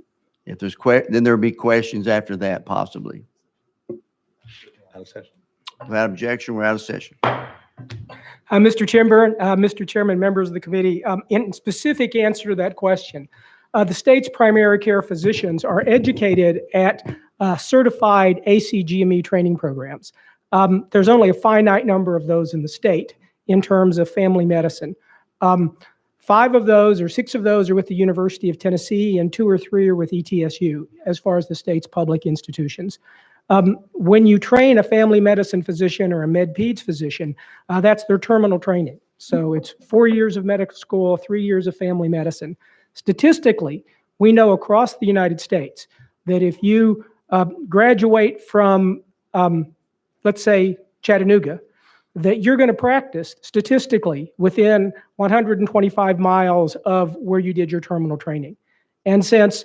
if there's then there'll be questions after that, possibly. Out of session. Without objection, we're out of session. Mr. Chairman, members of the committee, in specific answer to that question, the state's primary care physicians are educated at certified ACGME training programs. There's only a finite number of those in the state in terms of family medicine. 5 of those or 6 of those are with the University of Tennessee and 2 or 3 are with ETSU as far as the state's public institutions. When you train a family medicine physician or a med-peds physician, that's their terminal training. So it's 4 years of medical school, 3 years of family medicine. Statistically, we know across the United States that if you graduate from, let's say, Chattanooga, that you're going to practice statistically within 125 miles of where you did your terminal training. And since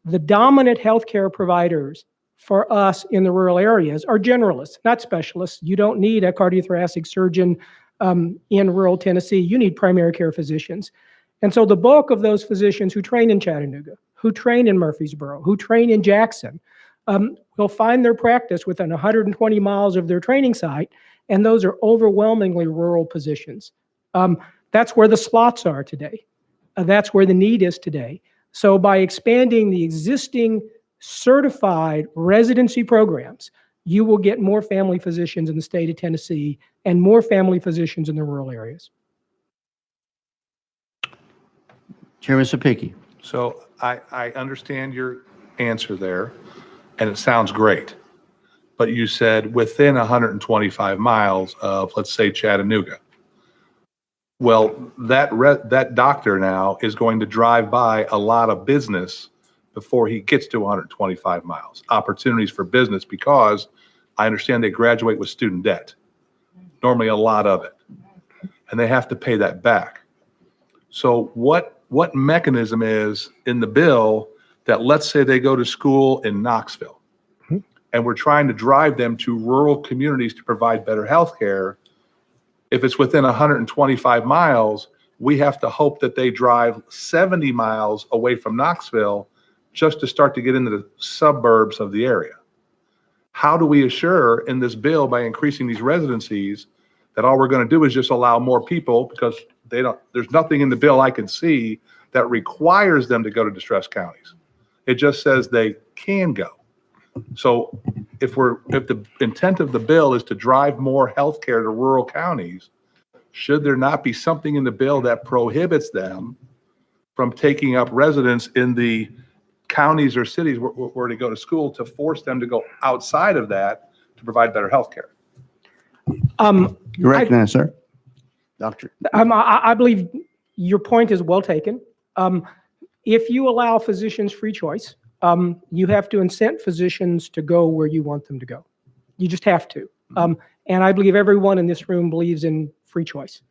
the dominant healthcare providers for us in the rural areas are generalists, not specialists, you don't need a cardiothoracic surgeon in rural Tennessee, you need primary care physicians. And so the bulk of those physicians who train in Chattanooga, who train in Murfreesboro, who train in Jackson, will find their practice within 120 miles of their training site, and those are overwhelmingly rural positions. That's where the slots are today. That's where the need is today. So by expanding the existing certified residency programs, you will get more family physicians in the state of Tennessee and more family physicians in the rural areas. Chairman Sapiki. So I understand your answer there, and it sounds great. But you said within 125 miles of, let's say, Chattanooga. Well, that doctor now is going to drive by a lot of business before he gets to 125 miles. Opportunities for business, because I understand they graduate with student debt, normally a lot of it, and they have to pay that back. So what mechanism is in the bill that, let's say they go to school in Knoxville and we're trying to drive them to rural communities to provide better health care, if it's within 125 miles, we have to hope that they drive 70 miles away from Knoxville just to start to get into the suburbs of the area. How do we assure in this bill, by increasing these residencies, that all we're going to do is just allow more people, because there's nothing in the bill I can see that requires them to go to distressed counties. It just says they can go. So if the intent of the bill is to drive more healthcare to rural counties, should there not be something in the bill that prohibits them from taking up residence in the counties or cities where they go to school, to force them to go outside of that to provide better healthcare? You recognize, sir. Doctor. I believe your point is well taken. If you allow physicians free choice, you have to incent physicians to go where you want them to go. You just have to. And I believe everyone in this room believes in free choice.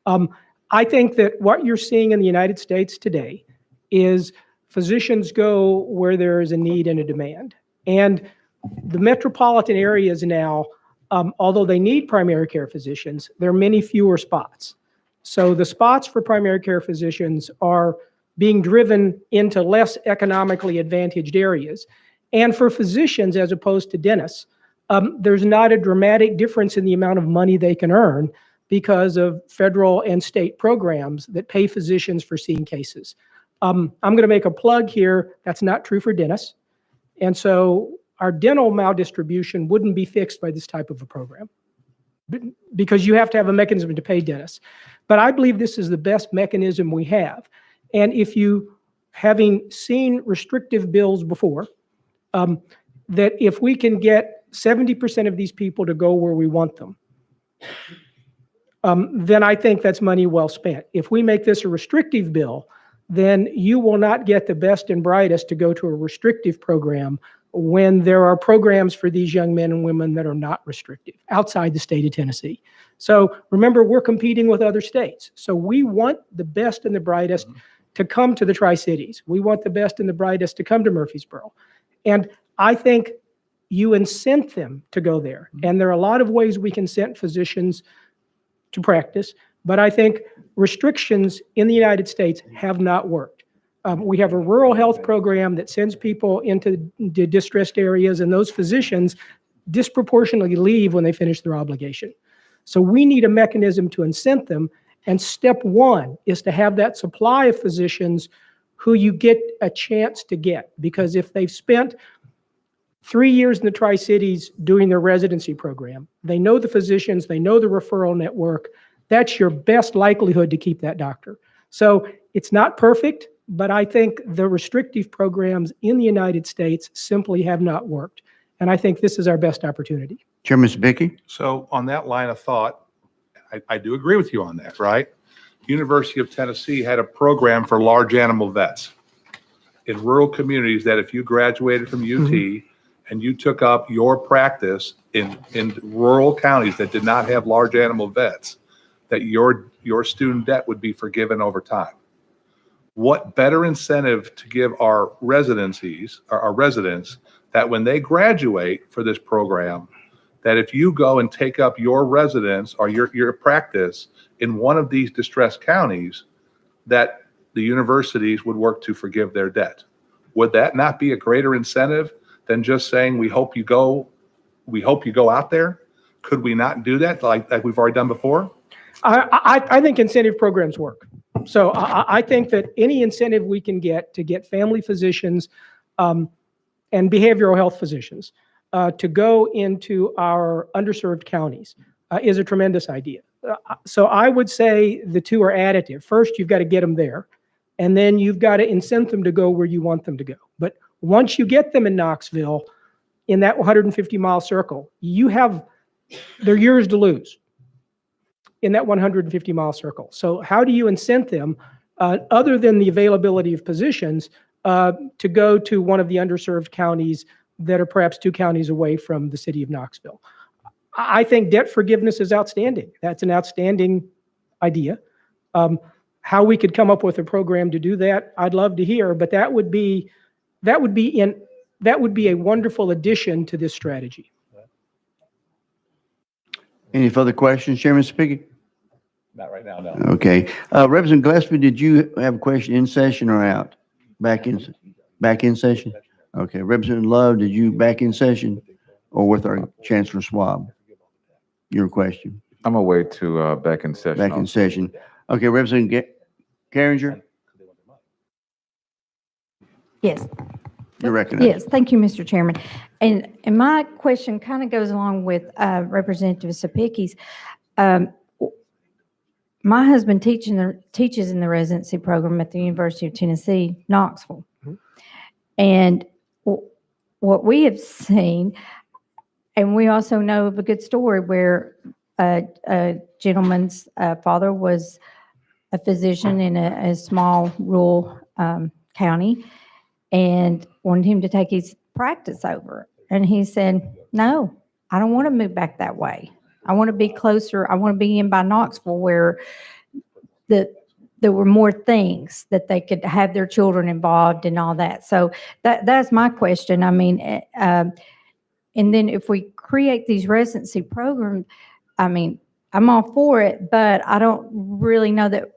I think that what you're seeing in the United States today is physicians go where there is a need and a demand. And the metropolitan areas now, although they need primary care physicians, there are many fewer spots. So the spots for primary care physicians are being driven into less economically advantaged areas. And for physicians, as opposed to dentists, there's not a dramatic difference in the amount of money they can earn because of federal and state programs that pay physicians for seeing cases. I'm going to make a plug here. That's not true for dentists. And so our dental maldistribution wouldn't be fixed by this type of a program, because you have to have a mechanism to pay dentists. But I believe this is the best mechanism we have. And if you, having seen restrictive bills before, that if we can get 70% of these people to go where we want them, then I think that's money well spent. If we make this a restrictive bill, then you will not get the best and brightest to go to a restrictive program when there are programs for these young men and women that are not restrictive outside the state of Tennessee. So remember, we're competing with other states. So we want the best and the brightest to come to the Tri-Cities. We want the best and the brightest to come to Murfreesboro. And I think you incent them to go there. And there are a lot of ways we can incent physicians to practice, but I think restrictions in the United States have not worked. We have a rural health program that sends people into the distressed areas, and those physicians disproportionately leave when they finish their obligation. So we need a mechanism to incent them. And step one is to have that supply of physicians who you get a chance to get. Because if they've spent 3 years in the Tri-Cities doing their residency program, they know the physicians, they know the referral network, that's your best likelihood to keep that doctor. So it's not perfect, but I think the restrictive programs in the United States simply have not worked. And I think this is our best opportunity. Chairman Sabicki? So on that line of thought, I do agree with you on that, right? University of Tennessee had a program for large animal vets in rural communities that if you graduated from UT and you took up your practice in rural counties that did not have large animal vets, that your student debt would be forgiven over time. What better incentive to give our residencies, our residents, that when they graduate for this program, that if you go and take up your residence or your practice in one of these distressed counties, that the universities would work to forgive their debt. Would that not be a greater incentive than just saying, we hope you go out there? Could we not do that like we've already done before? I think incentive programs work. So I think that any incentive we can get to get family physicians and behavioral health physicians to go into our underserved counties is a tremendous idea. So I would say the two are additive. First, you've got to get them there, and then you've got to incent them to go where you want them to go. But once you get them in Knoxville, in that 150-mile circle, they're yours to lose in that 150-mile circle. So how do you incent them, other than the availability of positions, to go to one of the underserved counties that are perhaps 2 counties away from the city of Knoxville? I think debt forgiveness is outstanding. That's an outstanding idea. How we could come up with a program to do that, I'd love to hear, but that would be in that would be a wonderful addition to this strategy. Any further questions, Chairman Speaker? Not right now, no. Okay. Representative Gillespie, did you have a question in session or out? Back in session? Okay. Representative Love, did you back in session or with our Chancellor Schwab? Your question. I'm away to back in session. Back in session. Okay, Representative Carringer, Yes. you're recognized. Yes, thank you, Mr. Chairman. And my question kind of goes along with Representative Sapicki's. My husband teaches in the residency program at the University of Tennessee, Knoxville. And what we have seen, and we also know of a good story where a gentleman's father was a physician in a small rural county and wanted him to take his practice over. And he said, no, I don't want to move back that way. I want to be closer. I want to be in by Knoxville where there were more things that they could have their children involved and all that. So that's my question. I mean, and then if we create these residency programs, I mean, I'm all for it, but I don't really know that,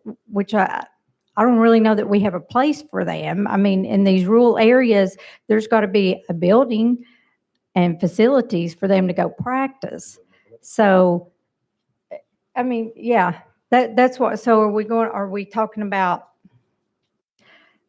I don't really know that we have a place for them. I mean, in these rural areas, there's got to be a building and facilities for them to go practice. So, I mean, yeah, that's what, so are we talking about,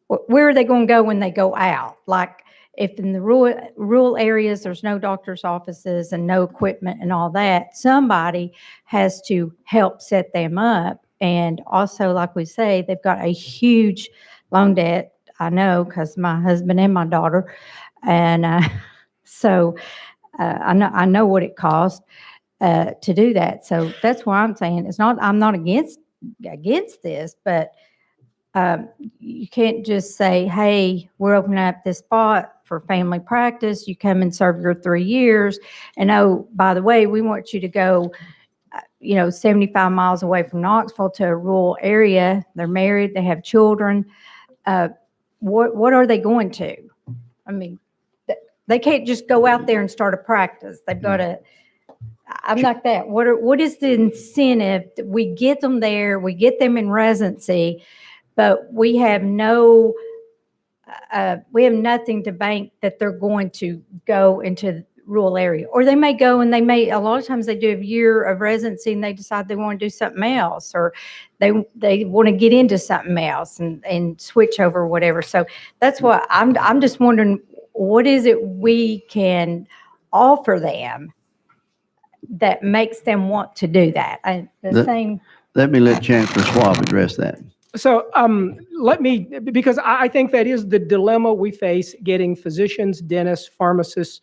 where are they going to go when they go out? Like, if in the rural areas, there's no doctor's offices and no equipment and all that, somebody has to help set them up. And also, like we say, they've got a huge loan debt. I know because my husband and my daughter. And so I know what it costs to do that. So that's why I'm saying I'm not against this, but you can't just say, hey, we're opening up this spot for family practice. You come and serve your 3 years. And oh, by the way, we want you to go 75 miles away from Knoxville to a rural area. They're married, they have children. What are they going to? I mean, they can't just go out there and start a practice. They've got to, I'm like that. What is the incentive? We get them there, we get them in residency, but we have nothing to bank that they're going to go into rural area. Or they may go and a lot of times they do a year of residency and they decide they want to do something else, or they want to get into something else and switch over or whatever. So that's what I'm just wondering, what is it we can offer them that makes them want to do that? Let me let Chancellor Schwab address that. So because I think that is the dilemma we face, getting physicians, dentists, pharmacists,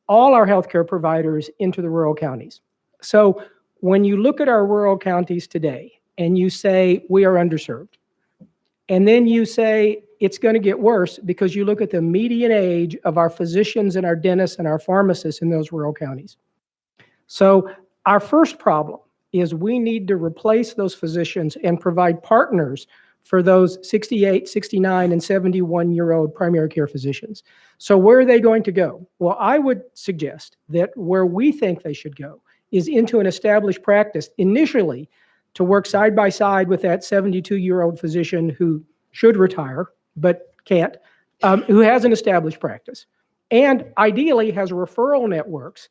all our healthcare providers into the rural counties. So when you look at our rural counties today and you say we are underserved, and then you say it's going to get worse because you look at the median age of our physicians and our dentists and our pharmacists in those rural counties. So our first problem is we need to replace those physicians and provide partners for those 68, 69, and 71-year-old primary care physicians. So where are they going to go? Well, I would suggest that where we think they should go is into an established practice initially to work side by side with that 72-year-old physician who should retire but can't, who has an established practice, and ideally has referral networks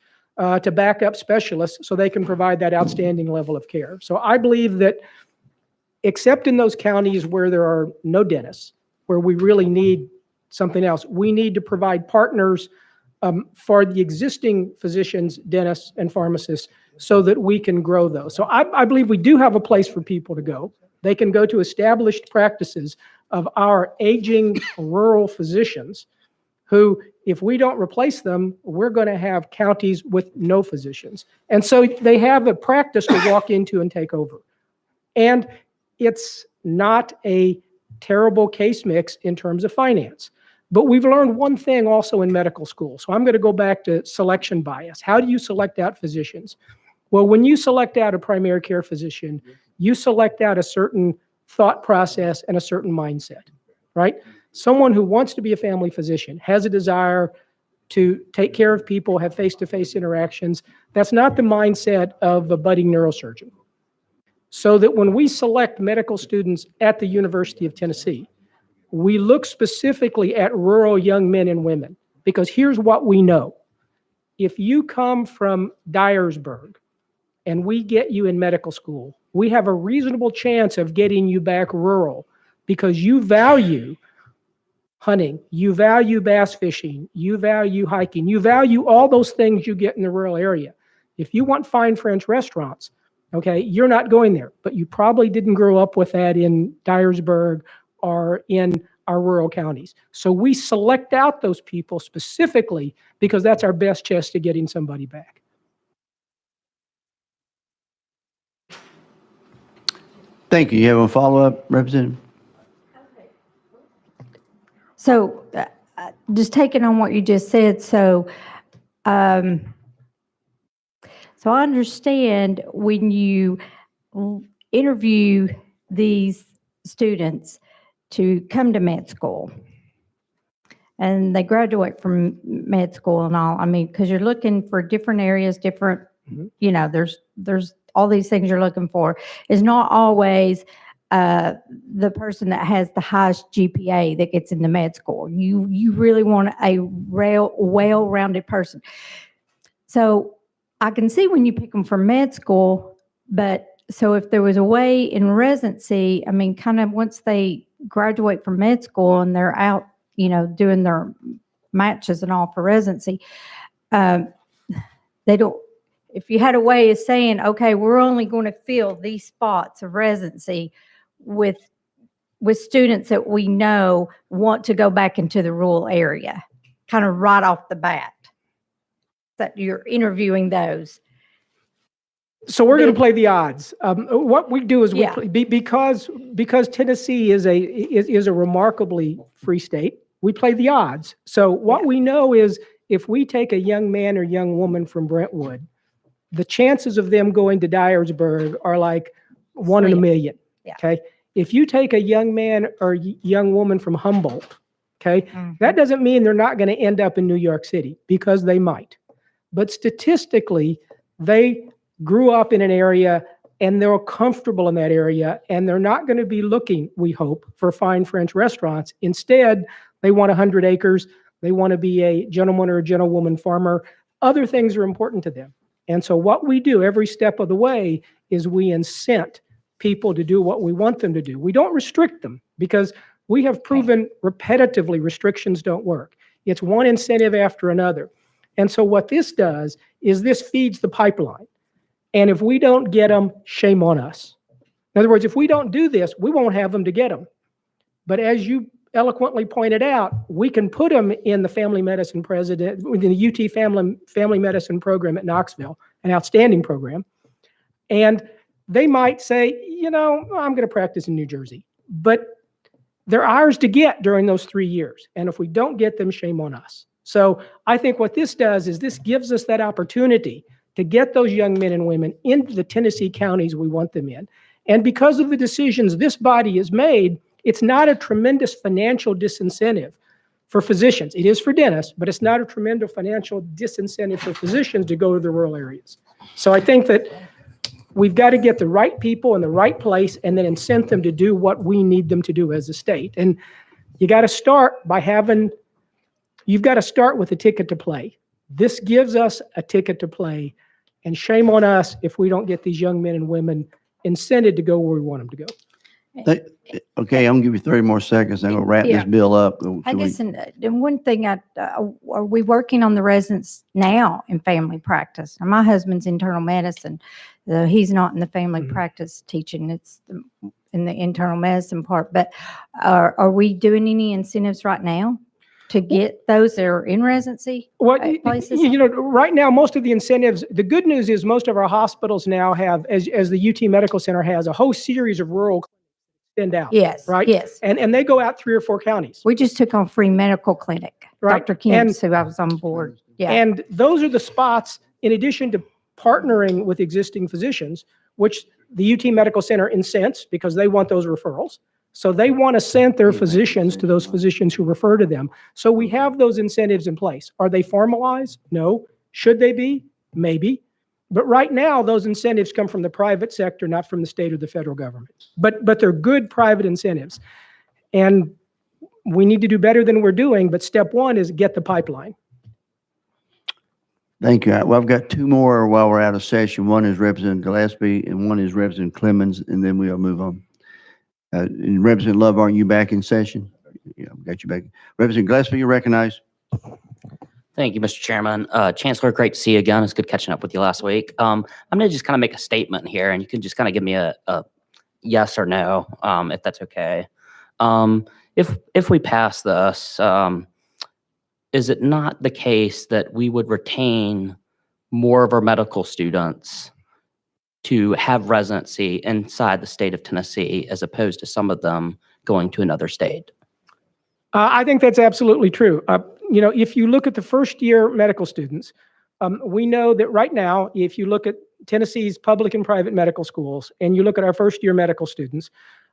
to back up specialists so they can provide that outstanding level of care. So I believe that except in those counties where there are no dentists, where we really need something else, we need to provide partners for the existing physicians, dentists, and pharmacists so that we can grow those. So I believe we do have a place for people to go. They can go to established practices of our aging rural physicians who, if we don't replace them, we're going to have counties with no physicians. And so they have a practice to walk into and take over. And it's not a terrible case mix in terms of finance. But we've learned one thing also in medical school. So I'm going to go back to selection bias. How do you select out physicians? Well, when you select out a primary care physician, you select out a certain thought process and a certain mindset, right? Someone who wants to be a family physician, has a desire to take care of people, have face-to-face interactions. That's not the mindset of a budding neurosurgeon. So that when we select medical students at the University of Tennessee, we look specifically at rural young men and women, because here's what we know. If you come from Dyersburg and we get you in medical school, we have a reasonable chance of getting you back rural because you value hunting, you value bass fishing, you value hiking, you value all those things you get in the rural area. If you want fine French restaurants, okay, you're not going there, but you probably didn't grow up with that in Dyersburg or in our rural counties. So we select out those people specifically because that's our best chance to getting somebody back. Thank you. You have a follow-up, Representative? So just taking on what you just said, so I understand when you interview these students to come to med school and they graduate from med school and all, I mean, because you're looking for different areas, different, you know, there's all these things you're looking for. It's not always the person that has the highest GPA that gets into med school. You really want a well-rounded person. So I can see when you pick them for med school, but so if there was a way in residency, I mean, kind of once they graduate from med school and they're out, you know, doing their matches and all for residency, they don't, if you had a way of saying, okay, we're only going to fill these spots of residency with students that we know want to go back into the rural area, kind of right off the bat, that you're interviewing those. So we're going to play the odds. What we do is because Tennessee is a remarkably free state, we play the odds. So what we know is if we take a young man or young woman from Brentwood, the chances of them going to Dyersburg are like 1 in a million. Okay. If you take a young man or young woman from Humboldt, okay, that doesn't mean they're not going to end up in New York City, because they might. But statistically, they grew up in an area and they're comfortable in that area, and they're not going to be looking, we hope, for fine French restaurants. Instead, they want 100 acres. They want to be a gentleman or a gentlewoman farmer. Other things are important to them. And so what we do every step of the way is we incent people to do what we want them to do. We don't restrict them, because we have proven repetitively restrictions don't work. It's one incentive after another. And so what this does is this feeds the pipeline. And if we don't get them, shame on us. In other words, if we don't do this, we won't have them to get them. But as you eloquently pointed out, we can put them in the family medicine within the UT family medicine program at Knoxville, an outstanding program. And they might say, you know, I'm going to practice in New Jersey, but they're ours to get during those 3 years. And if we don't get them, shame on us. So I think what this does is this gives us that opportunity to get those young men and women into the Tennessee counties we want them in. And because of the decisions this body has made, it's not a tremendous financial disincentive for physicians. It is for dentists, but it's not a tremendous financial disincentive for physicians to go to the rural areas. So I think that we've got to get the right people in the right place and then incent them to do what we need them to do as a state. And you got to start by you've got to start with a ticket to play. This gives us a ticket to play, and shame on us if we don't get these young men and women incented to go where we want them to go. Okay, I'm going to give you 30 more seconds. I'm going to wrap this bill up. I guess, and one thing, are we working on the residents now in family practice? My husband's internal medicine. He's not in the family practice teaching. It's in the internal medicine part. But are we doing any incentives right now to get those that are in residency places? You know, right now, most of the incentives, the good news is most of our hospitals now have, as the UT Medical Center has, a whole series of rural extend out. Yes. Right? Yes. And they go out 3 or 4 counties. We just took on free medical clinic. Right. Dr. Kemp's, who I was on board. Yeah. And those are the spots, in addition to partnering with existing physicians, which the UT Medical Center incents because they want those referrals. So they want to send their physicians to those physicians who refer to them. So we have those incentives in place. Are they formalized? No. Should they be? Maybe. But right now, those incentives come from the private sector, not from the state or the federal government. But they're good private incentives. And we need to do better than we're doing, but step one is get the pipeline. Thank you. Well, I've got two more while we're out of session. One is Representative Gillespie and one is Representative Clemens, and then we'll move on. And Representative Love, aren't you back in session? Yeah, got you back. Representative Gillespie, you're recognized. Thank you, Mr. Chairman. Chancellor, great to see you again. It's good catching up with you last week. I'm going to just kind of make a statement here, and you can just kind of give me a yes or no, if that's okay. If we pass this, is it not the case that we would retain more of our medical students to have residency inside the state of Tennessee as opposed to some of them going to another state? I think that's absolutely true. If you look at the first year medical students, we know that right now, if you look at Tennessee's public and private medical schools, and you look at our first year medical students,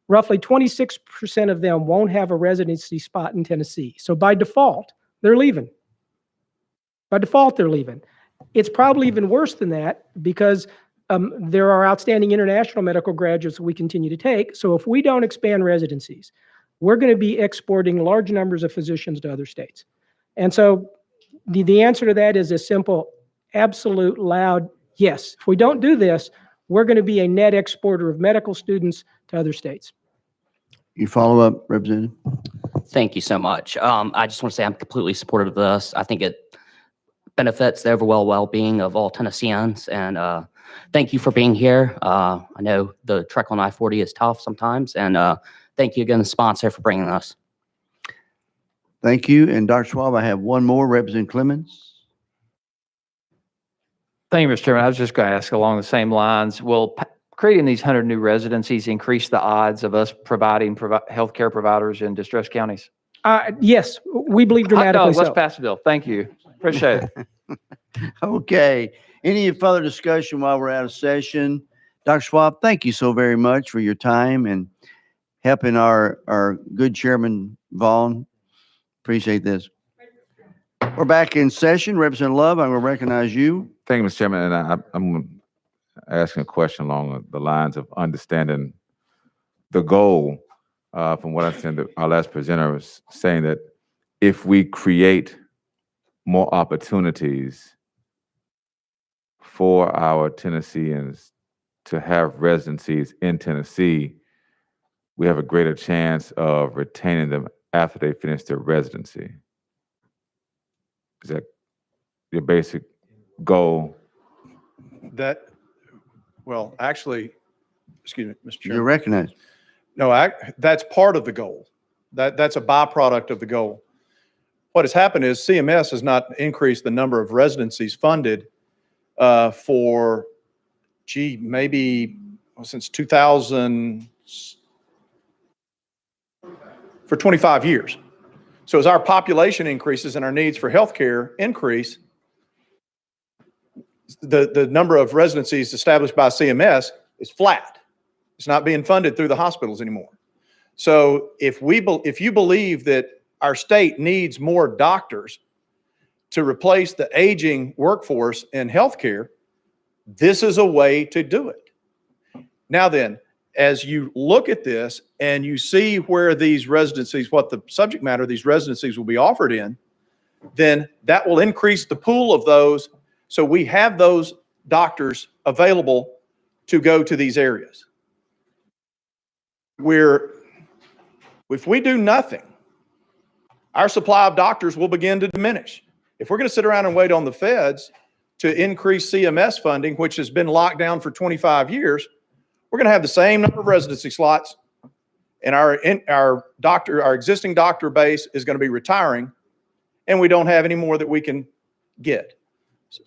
roughly 26% of them won't have a residency spot in Tennessee. So by default, they're leaving. By default, they're leaving. It's probably even worse than that because there are outstanding international medical graduates that we continue to take. So if we don't expand residencies, we're going to be exporting large numbers of physicians to other states. And so the answer to that is a simple, absolute, loud yes. If we don't do this, we're going to be a net exporter of medical students to other states. You follow up, Representative? Thank you so much. I just want to say I'm completely supportive of this. I think it benefits the overall well-being of all Tennesseans. And thank you for being here. I know the trek on I-40 is tough sometimes. And thank you again, the sponsor, for bringing us. Thank you. And Dr. Schwab, I have one more, Representative Clemens. Thank you, Mr. Chairman. I was just going to ask along the same lines. Will creating these 100 new residencies increase the odds of us providing healthcare providers in distressed counties? Yes, we believe dramatically so. Let's pass the bill. Thank you. Appreciate it. Okay. Any further discussion while we're out of session? Dr. Schwab, thank you so very much for your time and helping our good Chairman Vaughn. Appreciate this. We're back in session. Representative Love, I'm going to recognize you. Thank you, Mr. Chairman. And I'm asking a question along the lines of understanding the goal. From what I understand, our last presenter was saying that if we create more opportunities for our Tennesseans to have residencies in Tennessee, we have a greater chance of retaining them after they finish their residency. Is that your basic goal? Well, actually, excuse me, Mr. Chairman. You're recognized. No, that's part of the goal. That's a byproduct of the goal. What has happened is CMS has not increased the number of residencies funded for, maybe since 2000, for 25 years. So as our population increases and our needs for healthcare increase, the number of residencies established by CMS is flat. It's not being funded through the hospitals anymore. So if you believe that our state needs more doctors to replace the aging workforce in healthcare, this is a way to do it. Now then, as you look at this and you see where these residencies, what the subject matter of these residencies will be offered in, then that will increase the pool of those. So we have those doctors available to go to these areas. If we do nothing, our supply of doctors will begin to diminish. If we're going to sit around and wait on the feds to increase CMS funding, which has been locked down for 25 years, we're going to have the same number of residency slots, and our existing doctor base is going to be retiring, and we don't have any more that we can get.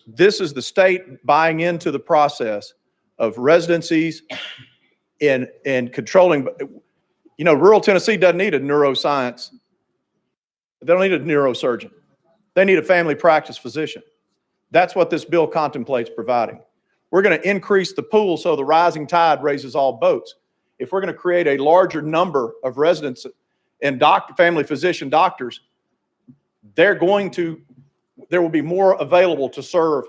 This is the state buying into the process of residencies and controlling. You know, rural Tennessee doesn't need a neuroscience. They don't need a neurosurgeon. They need a family practice physician. That's what this bill contemplates providing. We're going to increase the pool so the rising tide raises all boats. if we're going to create a larger number of residents and family physician doctors, there will be more available to serve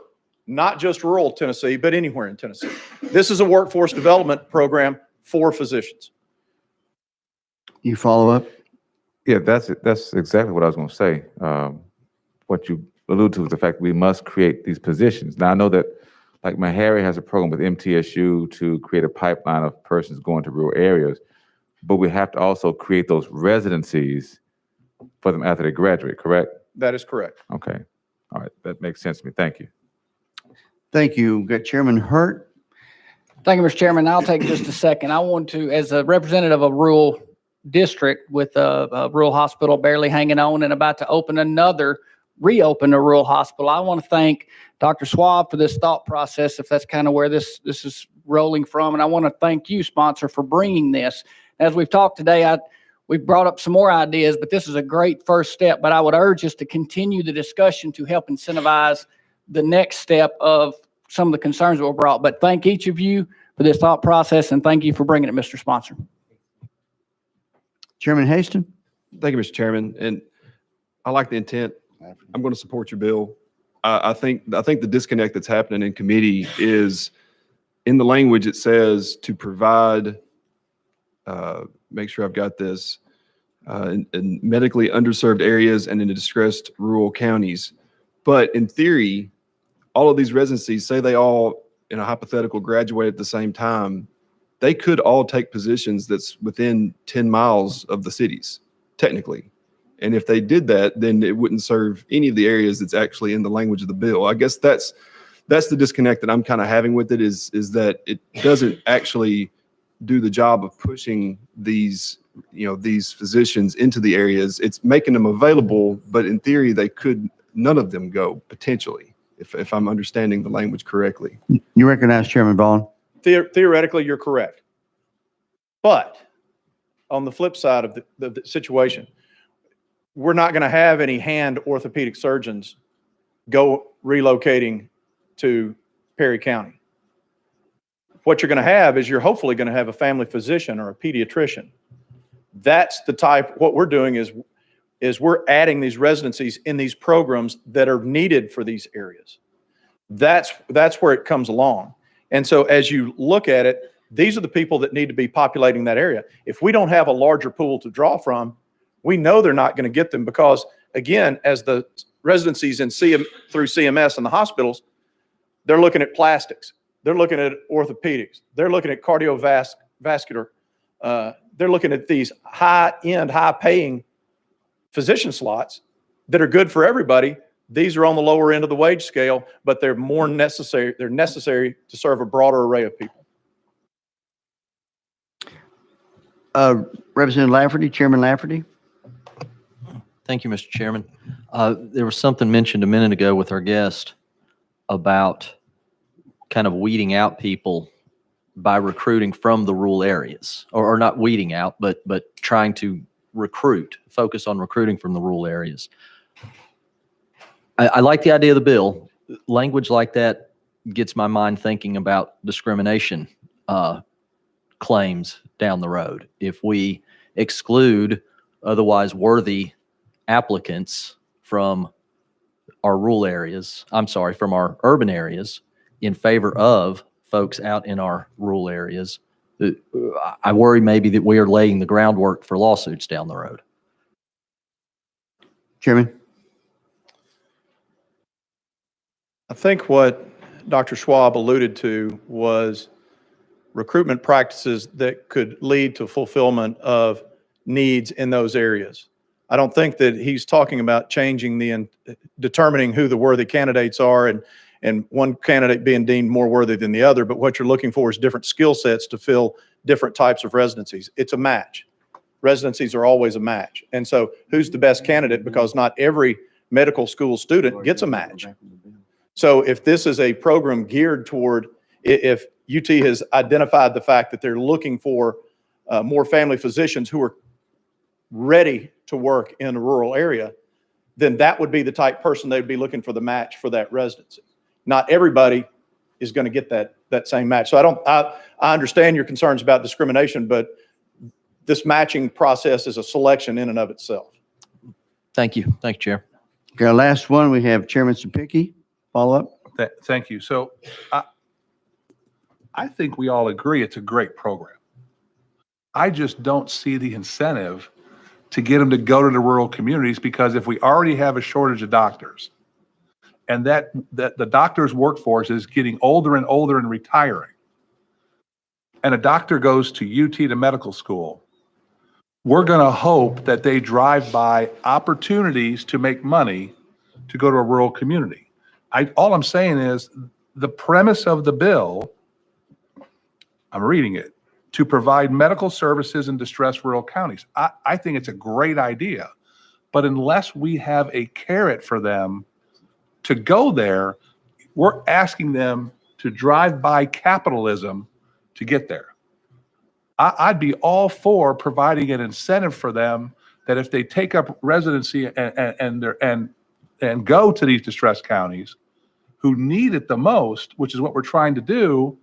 not just rural Tennessee, but anywhere in Tennessee. This is a workforce development program for physicians. You follow up? Yeah, that's exactly what I was going to say. What you allude to is the fact that we must create these positions. Now, I know that, like, Meharry has a program with MTSU to create a pipeline of persons going to rural areas, but we have to also create those residencies for them after they graduate, correct? That is correct. Okay. All right. That makes sense to me. Thank you. Thank you. We've got Chairman Hurt. Thank you, Mr. Chairman. I'll take just a second. I want to, as a representative of a rural district with a rural hospital barely hanging on and about to reopen a rural hospital, I want to thank Dr. Schwab for this thought process, if that's kind of where this is rolling from. And I want to thank you, sponsor, for bringing this. As we've talked today, we've brought up some more ideas, but this is a great first step. But I would urge us to continue the discussion to help incentivize the next step of some of the concerns that were brought. But thank each of you for this thought process, and thank you for bringing it, Mr. Sponsor. Chairman Haston. Thank you, Mr. Chairman. And I like the intent. I'm going to support your bill. I think the disconnect that's happening in committee is in the language. It says to provide, make sure I've got this, in medically underserved areas and in distressed rural counties. But in theory, all of these residencies, say they all, in a hypothetical, graduate at the same time, they could all take positions that's within 10 miles of the cities, technically. And if they did that, then it wouldn't serve any of the areas that's actually in the language of the bill. I guess that's the disconnect that I'm kind of having with it, is that it doesn't actually do the job of pushing these physicians into the areas. It's making them available, but in theory, none of them go, potentially, if I'm understanding the language correctly. You recognize Chairman Vaughan? Theoretically, you're correct. But on the flip side of the situation, we're not going to have any hand orthopedic surgeons go relocating to Perry County. What you're going to have is you're hopefully going to have a family physician or a pediatrician. That's the type. What we're doing is we're adding these residencies in these programs that are needed for these areas. That's where it comes along. And so as you look at it, these are the people that need to be populating that area. If we don't have a larger pool to draw from, we know they're not going to get them because, again, as the residencies through CMS and the hospitals, they're looking at plastics. They're looking at orthopedics. They're looking at cardiovascular. They're looking at these high-end, high-paying physician slots that are good for everybody. These are on the lower end of the wage scale, but they're more necessary. They're necessary to serve a broader array of people. Representative Lafferty, Chairman Lafferty. Thank you, Mr. Chairman. There was something mentioned a minute ago with our guest about kind of weeding out people by recruiting from the rural areas, or not weeding out, but trying to focus on recruiting from the rural areas. I like the idea of the bill. Language like that gets my mind thinking about discrimination claims down the road. If we exclude otherwise worthy applicants from our rural areas, from our urban areas in favor of folks out in our rural areas, I worry maybe that we are laying the groundwork for lawsuits down the road. Chairman. I think what Dr. Schwab alluded to was recruitment practices that could lead to fulfillment of needs in those areas. I don't think that he's talking about changing determining who the worthy candidates are and one candidate being deemed more worthy than the other, but what you're looking for is different skill sets to fill different types of residencies. It's a match. Residencies are always a match. And so who's the best candidate? Because not every medical school student gets a match. So if this is a program geared toward, if UT has identified the fact that they're looking for more family physicians who are ready to work in a rural area, then that would be the type person they'd be looking for the match for that residency. Not everybody is going to get that same match. So I understand your concerns about discrimination, but this matching process is a selection in and of itself. Thank you. Thank you, Chair. Okay, our last one, we have Chairman Sapicki, follow up. Thank you. So I think we all agree it's a great program. I just don't see the incentive to get them to go to the rural communities, because if we already have a shortage of doctors and that the doctors' workforce is getting older and older and retiring, and a doctor goes to UT to medical school, we're going to hope that they drive by opportunities to make money to go to a rural community. All I'm saying is the premise of the bill, I'm reading it, to provide medical services in distressed rural counties. I think it's a great idea, but unless we have a carrot for them to go there, we're asking them to drive by capitalism to get there. I'd be all for providing an incentive for them that if they take up residency and go to these distressed counties who need it the most, which is what we're trying to do,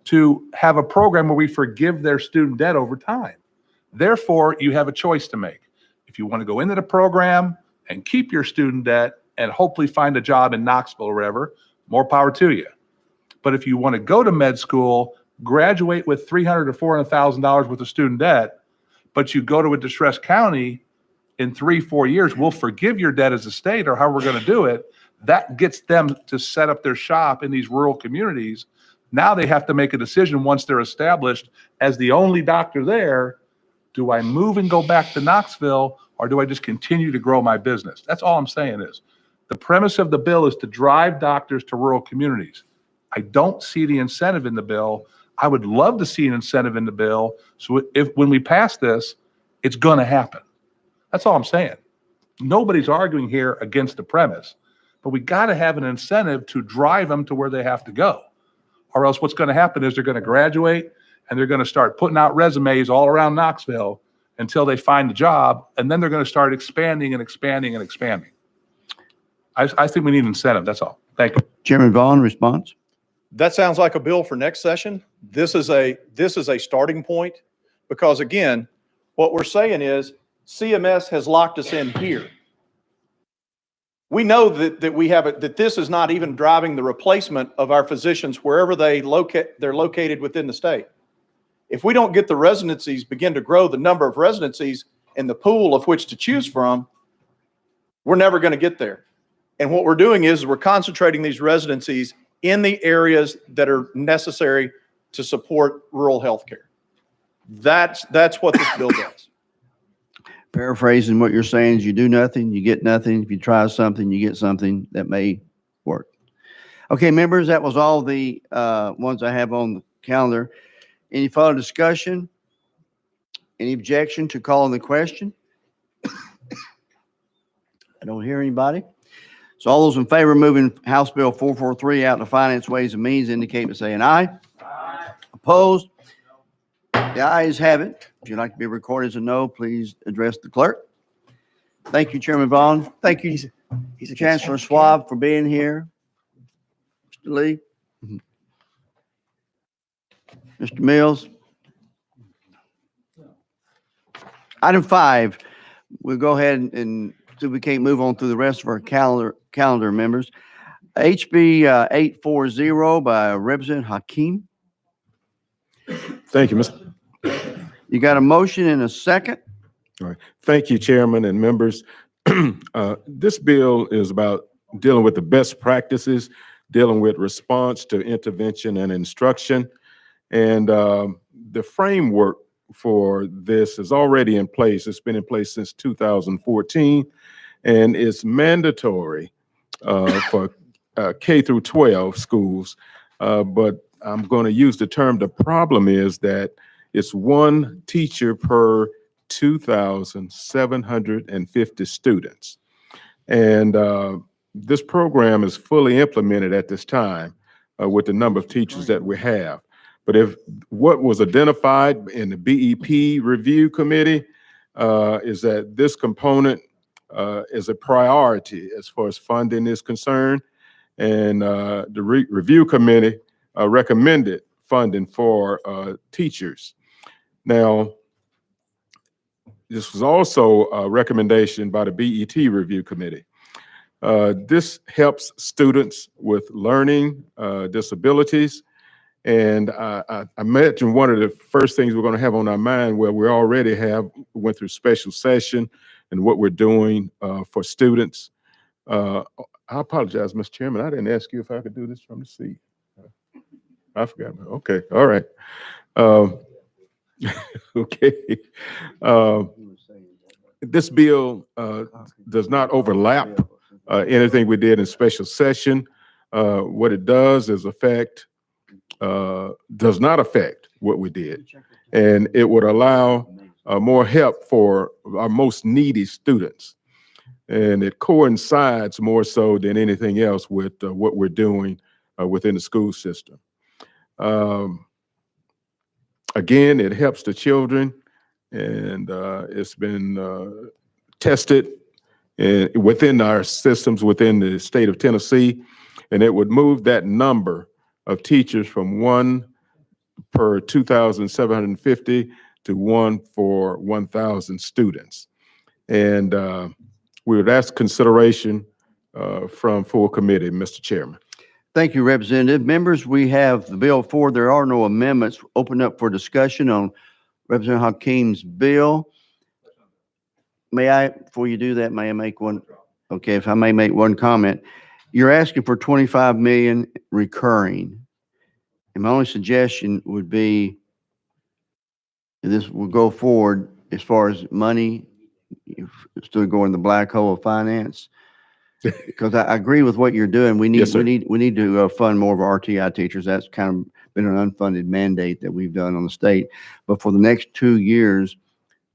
to have a program where we forgive their student debt over time. Therefore, you have a choice to make. If you want to go into the program and keep your student debt and hopefully find a job in Knoxville or wherever, more power to you. But if you want to go to med school, graduate with $300,000 to $400,000 worth of student debt, but you go to a distressed county in 3-4 years, we'll forgive your debt as a state, or how we're going to do it. That gets them to set up their shop in these rural communities. Now they have to make a decision once they're established as the only doctor there. Do I move and go back to Knoxville, or do I just continue to grow my business? That's all I'm saying is the premise of the bill is to drive doctors to rural communities. I don't see the incentive in the bill. I would love to see an incentive in the bill. So when we pass this, it's going to happen. That's all I'm saying. Nobody's arguing here against the premise, but we got to have an incentive to drive them to where they have to go. Or else what's going to happen is they're going to graduate and they're going to start putting out resumes all around Knoxville until they find a job. And then they're going to start expanding and expanding and expanding. I think we need incentive. That's all. Thank you. Chairman Vaughn, response. That sounds like a bill for next session. This is a starting point, because again, what we're saying is CMS has locked us in here. We know that we have it, that this is not even driving the replacement of our physicians wherever they're located within the state. If we don't get the residencies begin to grow the number of residencies in the pool of which to choose from, we're never going to get there. And what we're doing is we're concentrating these residencies in the areas that are necessary to support rural healthcare. That's what this bill does. Paraphrasing what you're saying is you do nothing, you get nothing. If you try something, you get something that may work. Okay, members, that was all the ones I have on the calendar. Any further discussion? Any objection to calling the question? I don't hear anybody. So all those in favor of moving House Bill 443 out to Finance, Ways and Means indicate by saying aye. Aye. Opposed? The ayes have it. If you'd like to be recorded as a no, please address the clerk. Thank you, Chairman Vaughn. Thank you, Chancellor Schwab, for being here. Mr. Lee. Mr. Mills. Item 5, we'll go ahead and so we can't move on through the rest of our calendar members. HB 840 by Representative Hakeem. Thank you, Mr. You got a motion and a second? All right. Thank you, Chairman and members. This bill is about dealing with the best practices, dealing with response to intervention and instruction. And the framework for this is already in place. It's been in place since 2014, and it's mandatory for K through 12 schools. But I'm going to use the term, the problem is that it's one teacher per 2,750 students. And this program is fully implemented at this time with the number of teachers that we have. But if what was identified in the BEP review committee is that this component is a priority as far as funding is concerned. And the review committee recommended funding for teachers. Now, this was also a recommendation by the BET Review Committee. This helps students with learning disabilities. And I imagine one of the first things we're going to have on our mind, where we already went through special session and what we're doing for students. I apologize, Mr. Chairman. I didn't ask you if I could do this from the seat. I forgot. Okay, all right. Okay. This bill does not overlap anything we did in special session. What it does is does not affect what we did. And it would allow more help for our most needy students. And it coincides more so than anything else with what we're doing within the school system. Again, it helps the children, and it's been tested within our systems within the state of Tennessee, and it would move that number of teachers from 1 per 2,750 to 1 for 1,000 students. And we would ask consideration from full committee, Mr. Chairman. Thank you, Representative. Members, we have the bill forward. There are no amendments. Open up for discussion on Representative Hakim's bill. May I, before you do that, may I make one? Okay, if I may make one comment. You're asking for 25 million recurring. And my only suggestion would be this will go forward as far as money, still go in the black hole of finance. Because I agree with what you're doing. We need, Yes, sir. we need to fund more of our RTI teachers. That's kind of been an unfunded mandate that we've done on the state. But for the next 2 years,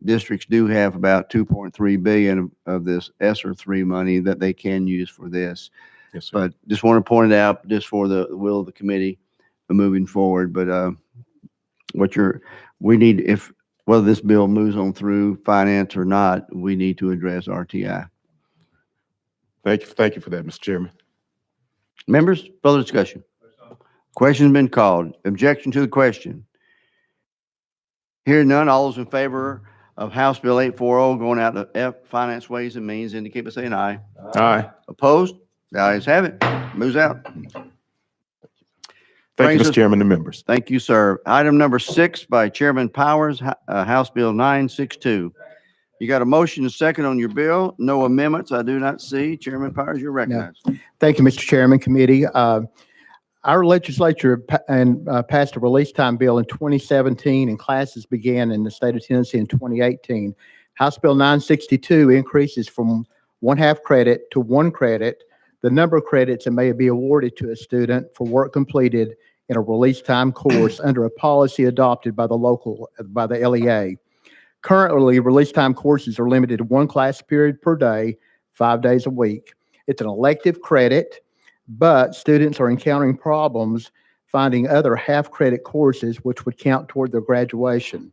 districts do have about 2.3 billion of this ESSER 3 money that they can use for this. Yes, sir. But just want to point it out just for the will of the committee moving forward. But we need, if whether this bill moves on through finance or not, we need to address RTI. Thank you for that, Mr. Chairman. Members, further discussion. Question's been called. Objection to the question. Hearing none, all those in favor of House Bill 840 going out to F, Finance, Ways and Means, indicate by saying aye. Aye. Opposed? The ayes have it. Moves out. Thank you, Brings Mr. us- Chairman and members. Thank you, sir. Item number 6 by Chairman Powers, House Bill 962. You got a motion and second on your bill. No amendments. I do not see. Chairman Powers, you're recognized. Thank you, Mr. Chairman, committee. Our legislature passed a release time bill in 2017, and classes began in the state of Tennessee in 2018. House Bill 962 increases from 1/2 credit to 1 credit the number of credits that may be awarded to a student for work completed in a release time course under a policy adopted by the LEA. Currently, release time courses are limited to 1 class period per day, 5 days a week. It's an elective credit, but students are encountering problems finding other half-credit courses which would count toward their graduation.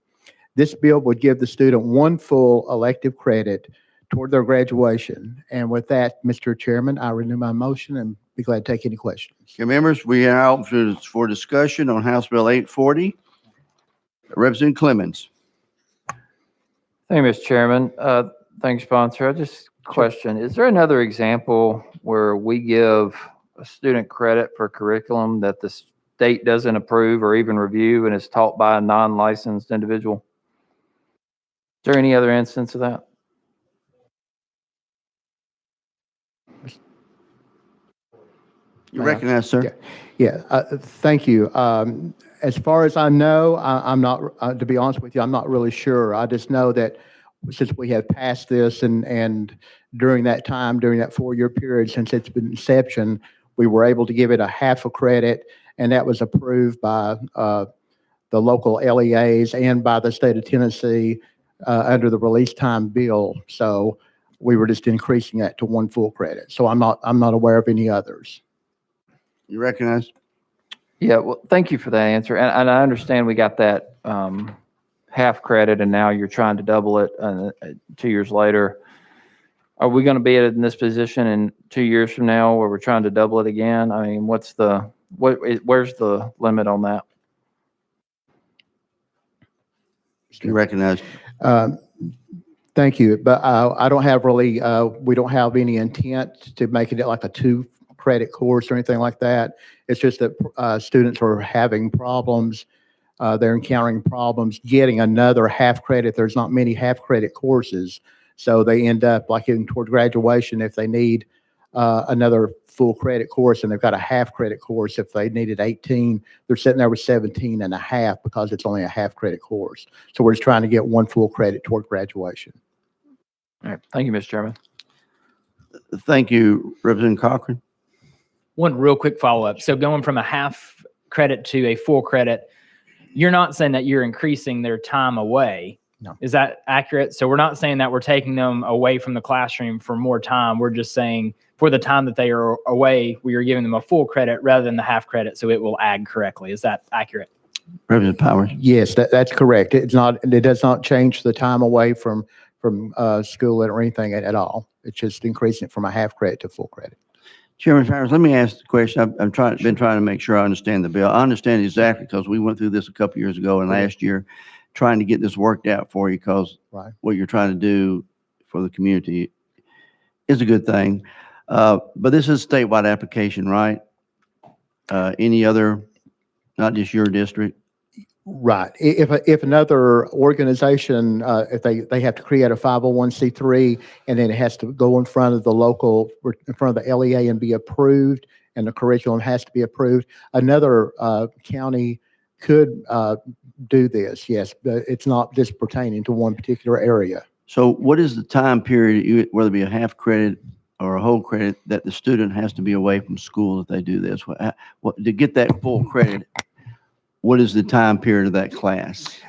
This bill would give the student 1 full elective credit toward their graduation. And with that, Mr. Chairman, I renew my motion and be glad to take any questions. Okay, members, we are out for discussion on House Bill 840. Representative Clemens. Thank you, Mr. Chairman. Thanks, sponsor. I just question, is there another example where we give a student credit for curriculum that the state doesn't approve or even review and is taught by a non-licensed individual? Is there any other instance of that? You recognize, sir? Yeah, thank you. As far as I know, I'm not, to be honest with you, I'm not really sure. I just know that since we have passed this and during that time, during that 4-year period since its inception, we were able to give it a half a credit, and that was approved by the local LEAs and by the state of Tennessee under the release time bill. So we were just increasing that to 1 full credit. So I'm not aware of any others. You recognize? Yeah, well, thank you for that answer. And I understand we got that half credit and now you're trying to double it 2 years later. Are we going to be in this position in 2 years from now where we're trying to double it again? I mean, what's the Where's the limit on that? You recognize. Thank you, but I don't have really, we don't have any intent to make it like a 2-credit course or anything like that. It's just that students are having problems. They're encountering problems getting another half credit. There's not many half credit courses, so they end up like getting toward graduation if they need another full credit course, and they've got a half credit course. If they needed 18, they're sitting there with 17 and a half because it's only a half credit course. So we're just trying to get one full credit toward graduation. All right. Thank you, Mr. Chairman. Thank you, Representative Cochran. One real quick follow-up. So going from a half credit to a full credit, you're not saying that you're increasing their time away. No. Is that accurate? So we're not saying that we're taking them away from the classroom for more time. We're just saying for the time that they are away, we are giving them a full credit rather than the half credit, so it will add correctly. Is that accurate? Representative Powers. Yes, that's correct. It does not change the time away from school or anything at all. It's just increasing it from a half credit to full credit. Chairman Powers, let me ask the question. I've been trying to make sure I understand the bill. I understand exactly because we went through this a couple years ago and last year trying to get this worked out for you because what you're trying to do for the community is a good thing. But this is a statewide application, right? Any other, not just your district? Right. If another organization, if they have to create a 501c3 and then it has to go in front of the local, in front of the LEA and be approved, and the curriculum has to be approved, another county could do this. Yes, but it's not just pertaining to one particular area. So what is the time period, whether it be a half credit or a whole credit, that the student has to be away from school if they do this? To get that full credit, what is the time period of that class?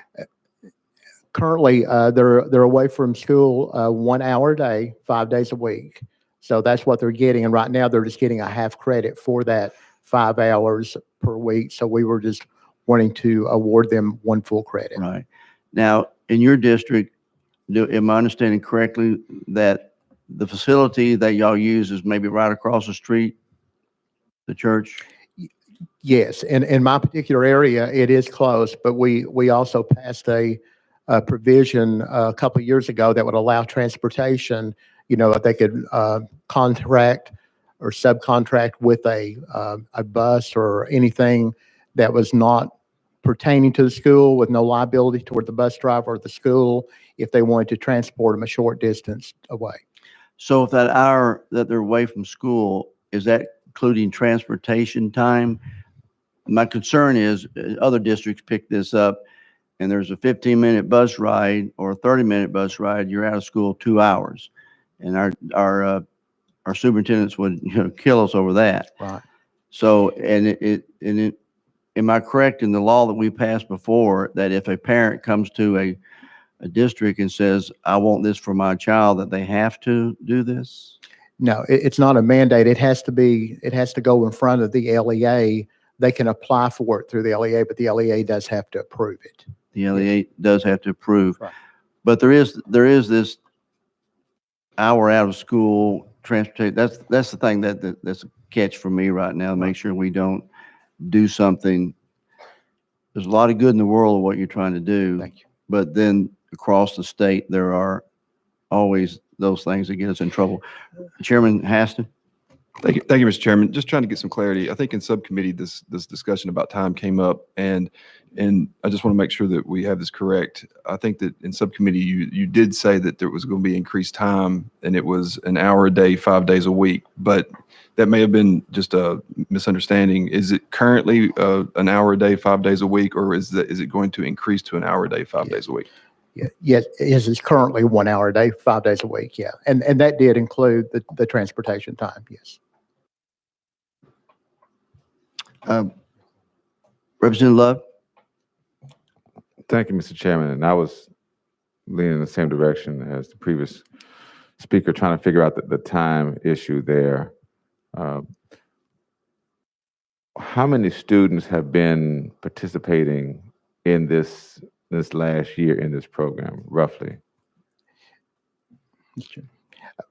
Currently, they're away from school 1 hour a day, 5 days a week. So that's what they're getting. And right now, they're just getting a half credit for that 5 hours per week. So we were just wanting to award them one full credit. Right. Now, in your district, am I understanding correctly that the facility that y'all use is maybe right across the street, the church? Yes, in my particular area, it is close, but we also passed a provision a couple of years ago that would allow transportation. If they could contract or subcontract with a bus or anything that was not pertaining to the school with no liability toward the bus driver or the school if they wanted to transport them a short distance away. So if that hour that they're away from school, is that including transportation time? My concern is other districts pick this up and there's a 15-minute bus ride or a 30-minute bus ride, you're out of school 2 hours. And our superintendents would kill us over that. Right. So, am I correct in the law that we passed before that if a parent comes to a district and says, I want this for my child, that they have to do this? No, it's not a mandate. It has to go in front of the LEA. They can apply for it through the LEA, but the LEA does have to approve it. The LEA does have to approve. Right. But there is this hour out of school transportation. That's the thing that's a catch for me right now. Make sure we don't do something. There's a lot of good in the world of what you're trying to do. Thank you. But then across the state, there are always those things that get us in trouble. Chairman Haston. Thank you, Mr. Chairman. Just trying to get some clarity. I think in subcommittee, this discussion about time came up, and I just want to make sure that we have this correct. I think that in subcommittee, you did say that there was going to be increased time, and it was an hour a day, 5 days a week, but that may have been just a misunderstanding. Is it currently an hour a day, 5 days a week, or is it going to increase to an hour a day, 5 days a week? Yeah, yes, it's currently 1 hour a day, 5 days a week. Yeah, and that did include the transportation time. Yes. Representative Love. Thank you, Mr. Chairman. And I was leaning in the same direction as the previous speaker, trying to figure out the time issue there. How many students have been participating in this last year in this program, roughly?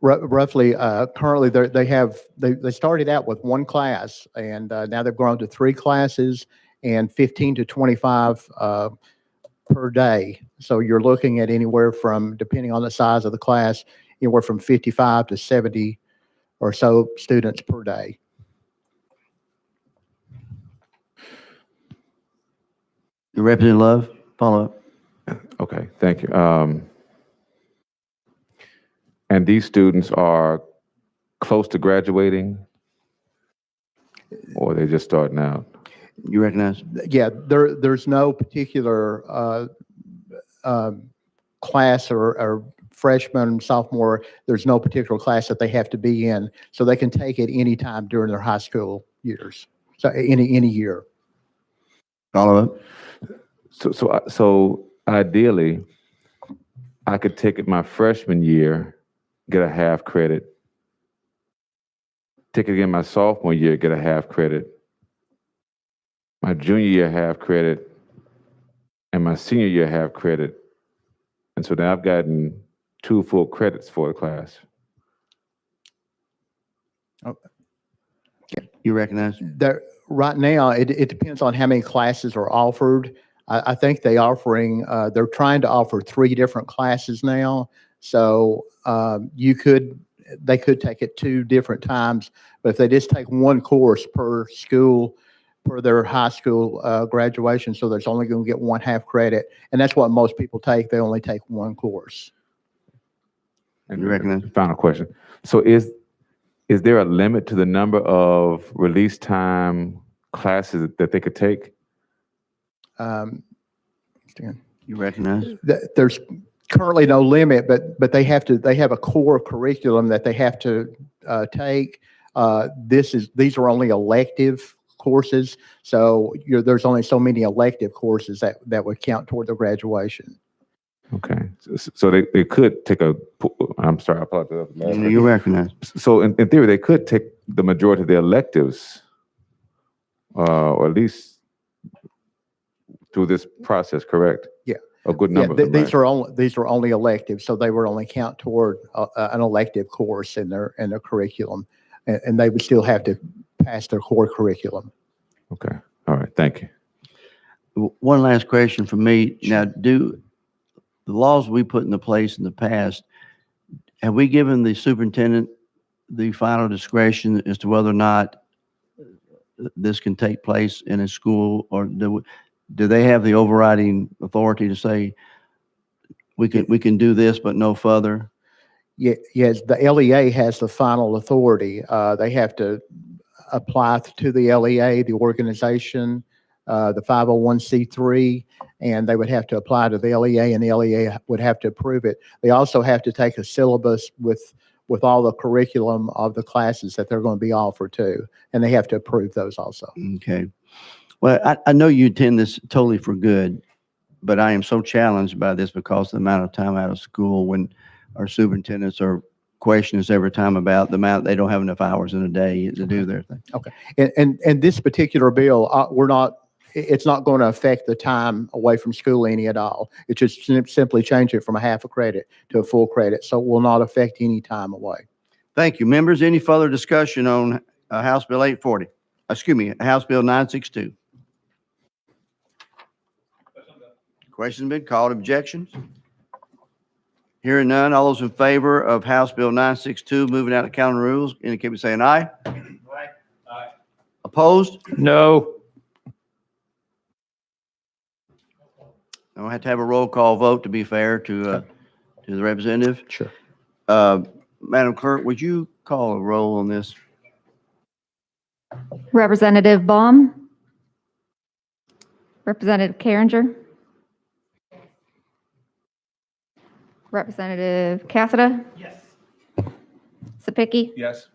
Roughly, currently, they started out with one class, and now they've grown to 3 classes and 15 to 25 per day. So you're looking at anywhere from, depending on the size of the class, anywhere from 55 to 70 or so students per day. Representative Love, follow up. Okay, thank you. And these students are close to graduating, or they're just starting out? You recognize? Yeah, there's no particular class or freshman, sophomore. There's no particular class that they have to be in, so they can take it any time during their high school years. So any year. Follow up. So ideally, I could take it my freshman year, get a half credit. Take it again my sophomore year, get a half credit. My junior year, half credit. And my senior year, half credit. And so now I've gotten 2 full credits for the class. You recognize? Right now, it depends on how many classes are offered. I think they're trying to offer 3 different classes now. So they could take it 2 different times, but if they just take 1 course per school, per their high school graduation, so there's only going to get 1 half credit. And that's what most people take. They only take 1 course. And you recognize? Final question. So is there a limit to the number of release time classes that they could take? You recognize? There's currently no limit, but they have a core curriculum that they have to take. These are only elective courses, so there's only so many elective courses that would count toward the graduation. Okay, so they could take I'm sorry, I apologize. You recognize? So in theory, they could take the majority of the electives, or at least through this process, correct? Yeah. A good number of them, These right? are only electives, so they would only count toward an elective course in their curriculum, and they would still have to pass their core curriculum. Okay, all right, thank you. One last question from me. Now, do the laws we put into place in the past, have we given the superintendent the final discretion as to whether or not this can take place in a school, or do they have the overriding authority to say we can do this but no further? Yes, the LEA has the final authority. They have to apply to the LEA, the organization, the 501c3, and they would have to apply to the LEA, and the LEA would have to approve it. They also have to take a syllabus with all the curriculum of the classes that they're going to be offered to, and they have to approve those also. Okay. Well, I know you intend this totally for good, but I am so challenged by this because of the amount of time out of school when our superintendents are questioning us every time about the amount they don't have enough hours in a day to do their thing. Okay. And this particular bill, it's not going to affect the time away from school any at all. It just simply change it from a half a credit to a full credit. So it will not affect any time away. Thank you. Members, any further discussion on House Bill 840? Excuse me, House Bill 962? Question's been called. Objections? Hearing none, all those in favor of House Bill 962 moving out of county rules, indicate by saying aye. Aye. Opposed? No. I have to have a roll call vote to be fair to the representative. Sure. Madam Clerk, would you call a roll on this? Representative Baum. Representative Carringer. Representative Cassada. Yes. Sapicki. Yes.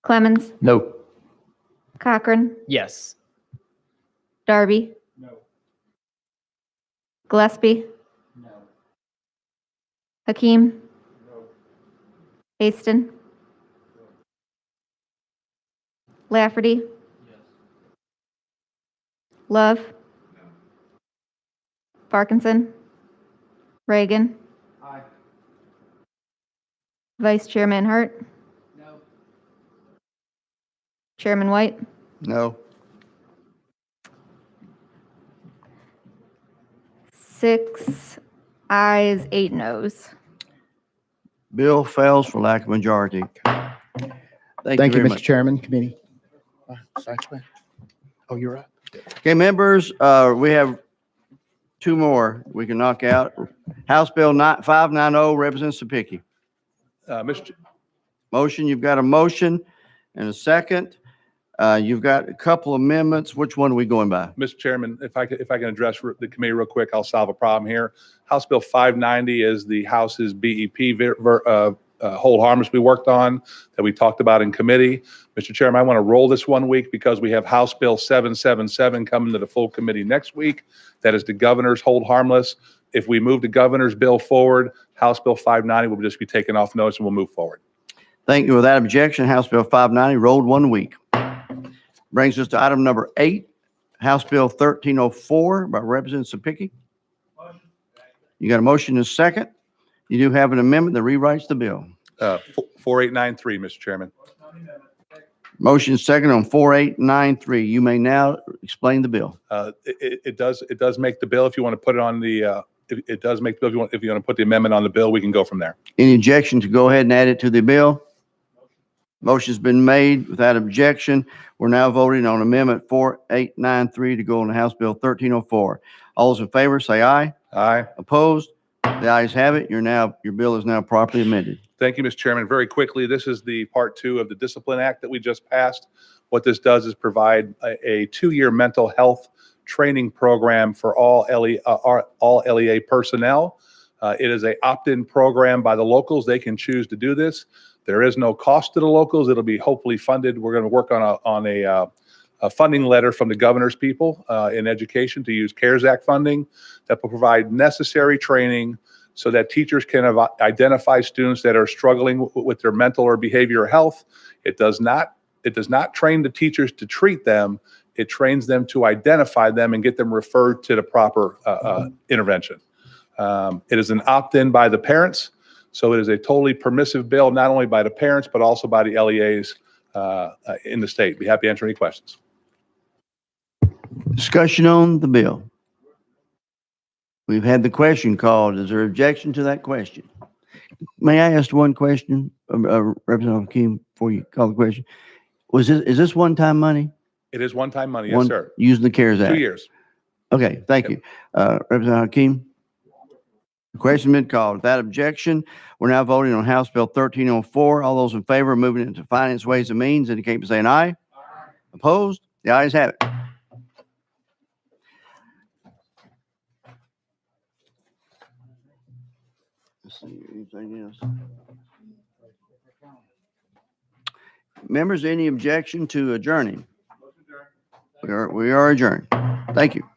Clemens. No. Cochran. Yes. Darby. No. Gillespie. No. Hakeem. No. Haston. Lafferty. Yes. Love. No. Parkinson. Reagan. Aye. Vice Chairman Hart? No. Chairman White? No. 6 ayes, 8 noes. Bill fails for lack of majority. Thank you, very Mr. much. Chairman, committee. Oh, you're right. Okay, members, we have two more we can knock out. House Bill 590, Representative Sapicki. Mr. Motion, you've got a motion and a second. You've got a couple amendments. Which one are we going by? Mr. Chairman, if I can address the committee real quick, I'll solve a problem here. House Bill 590 is the House's BEP hold harmless we worked on that we talked about in committee. Mr. Chairman, I want to roll this 1 week because we have House Bill 777 coming to the full committee next week. That is the governor's hold harmless. If we move the governor's bill forward, House Bill 590 will just be taken off notice and we'll move forward. Thank you. Without objection, House Bill 590 rolled 1 week. Brings us to item number 8, House Bill 1304 by Representative Sapicki. You got a motion and a second. You do have an amendment that rewrites the bill. 4893, Mr. Chairman. Motion second on 4893. You may now explain the bill. It does make the bill. If you want to put it on the, it does make the bill. If you want to put the amendment on the bill, we can go from there. Any objection to go ahead and add it to the bill? Motion's been made without objection. We're now voting on amendment 4893 to go on the House Bill 1304. All those in favor say aye. Aye. Opposed? The ayes have it. Your bill is now properly amended. Thank you, Mr. Chairman. Very quickly, this is the part 2 of the Discipline Act that we just passed. What this does is provide a 2-year mental health training program for all LEA personnel. It is an opt-in program by the locals. They can choose to do this. There is no cost to the locals. It'll be hopefully funded. We're going to work on a funding letter from the governor's people in education to use CARES Act funding that will provide necessary training so that teachers can identify students that are struggling with their mental or behavioral health. It does not train the teachers to treat them. It trains them to identify them and get them referred to the proper intervention. It is an opt-in by the parents. So it is a totally permissive bill, not only by the parents, but also by the LEAs in the state. Be happy to answer any questions. Discussion on the bill. We've had the question called. Is there objection to that question? May I ask one question, Representative Hakeem, before you call the question? Is this one-time money? It is one-time money, yes, sir. Using the CARES Act? 2 years. Okay, thank you. Representative Hakeem? The question been called. Without objection, we're now voting on House Bill 1304. All those in favor of moving into Finance, Ways, and Means indicate by saying aye. Opposed? The ayes have it. Let's see, anything else? Members, any objection to adjourning? We are adjourned. Thank you.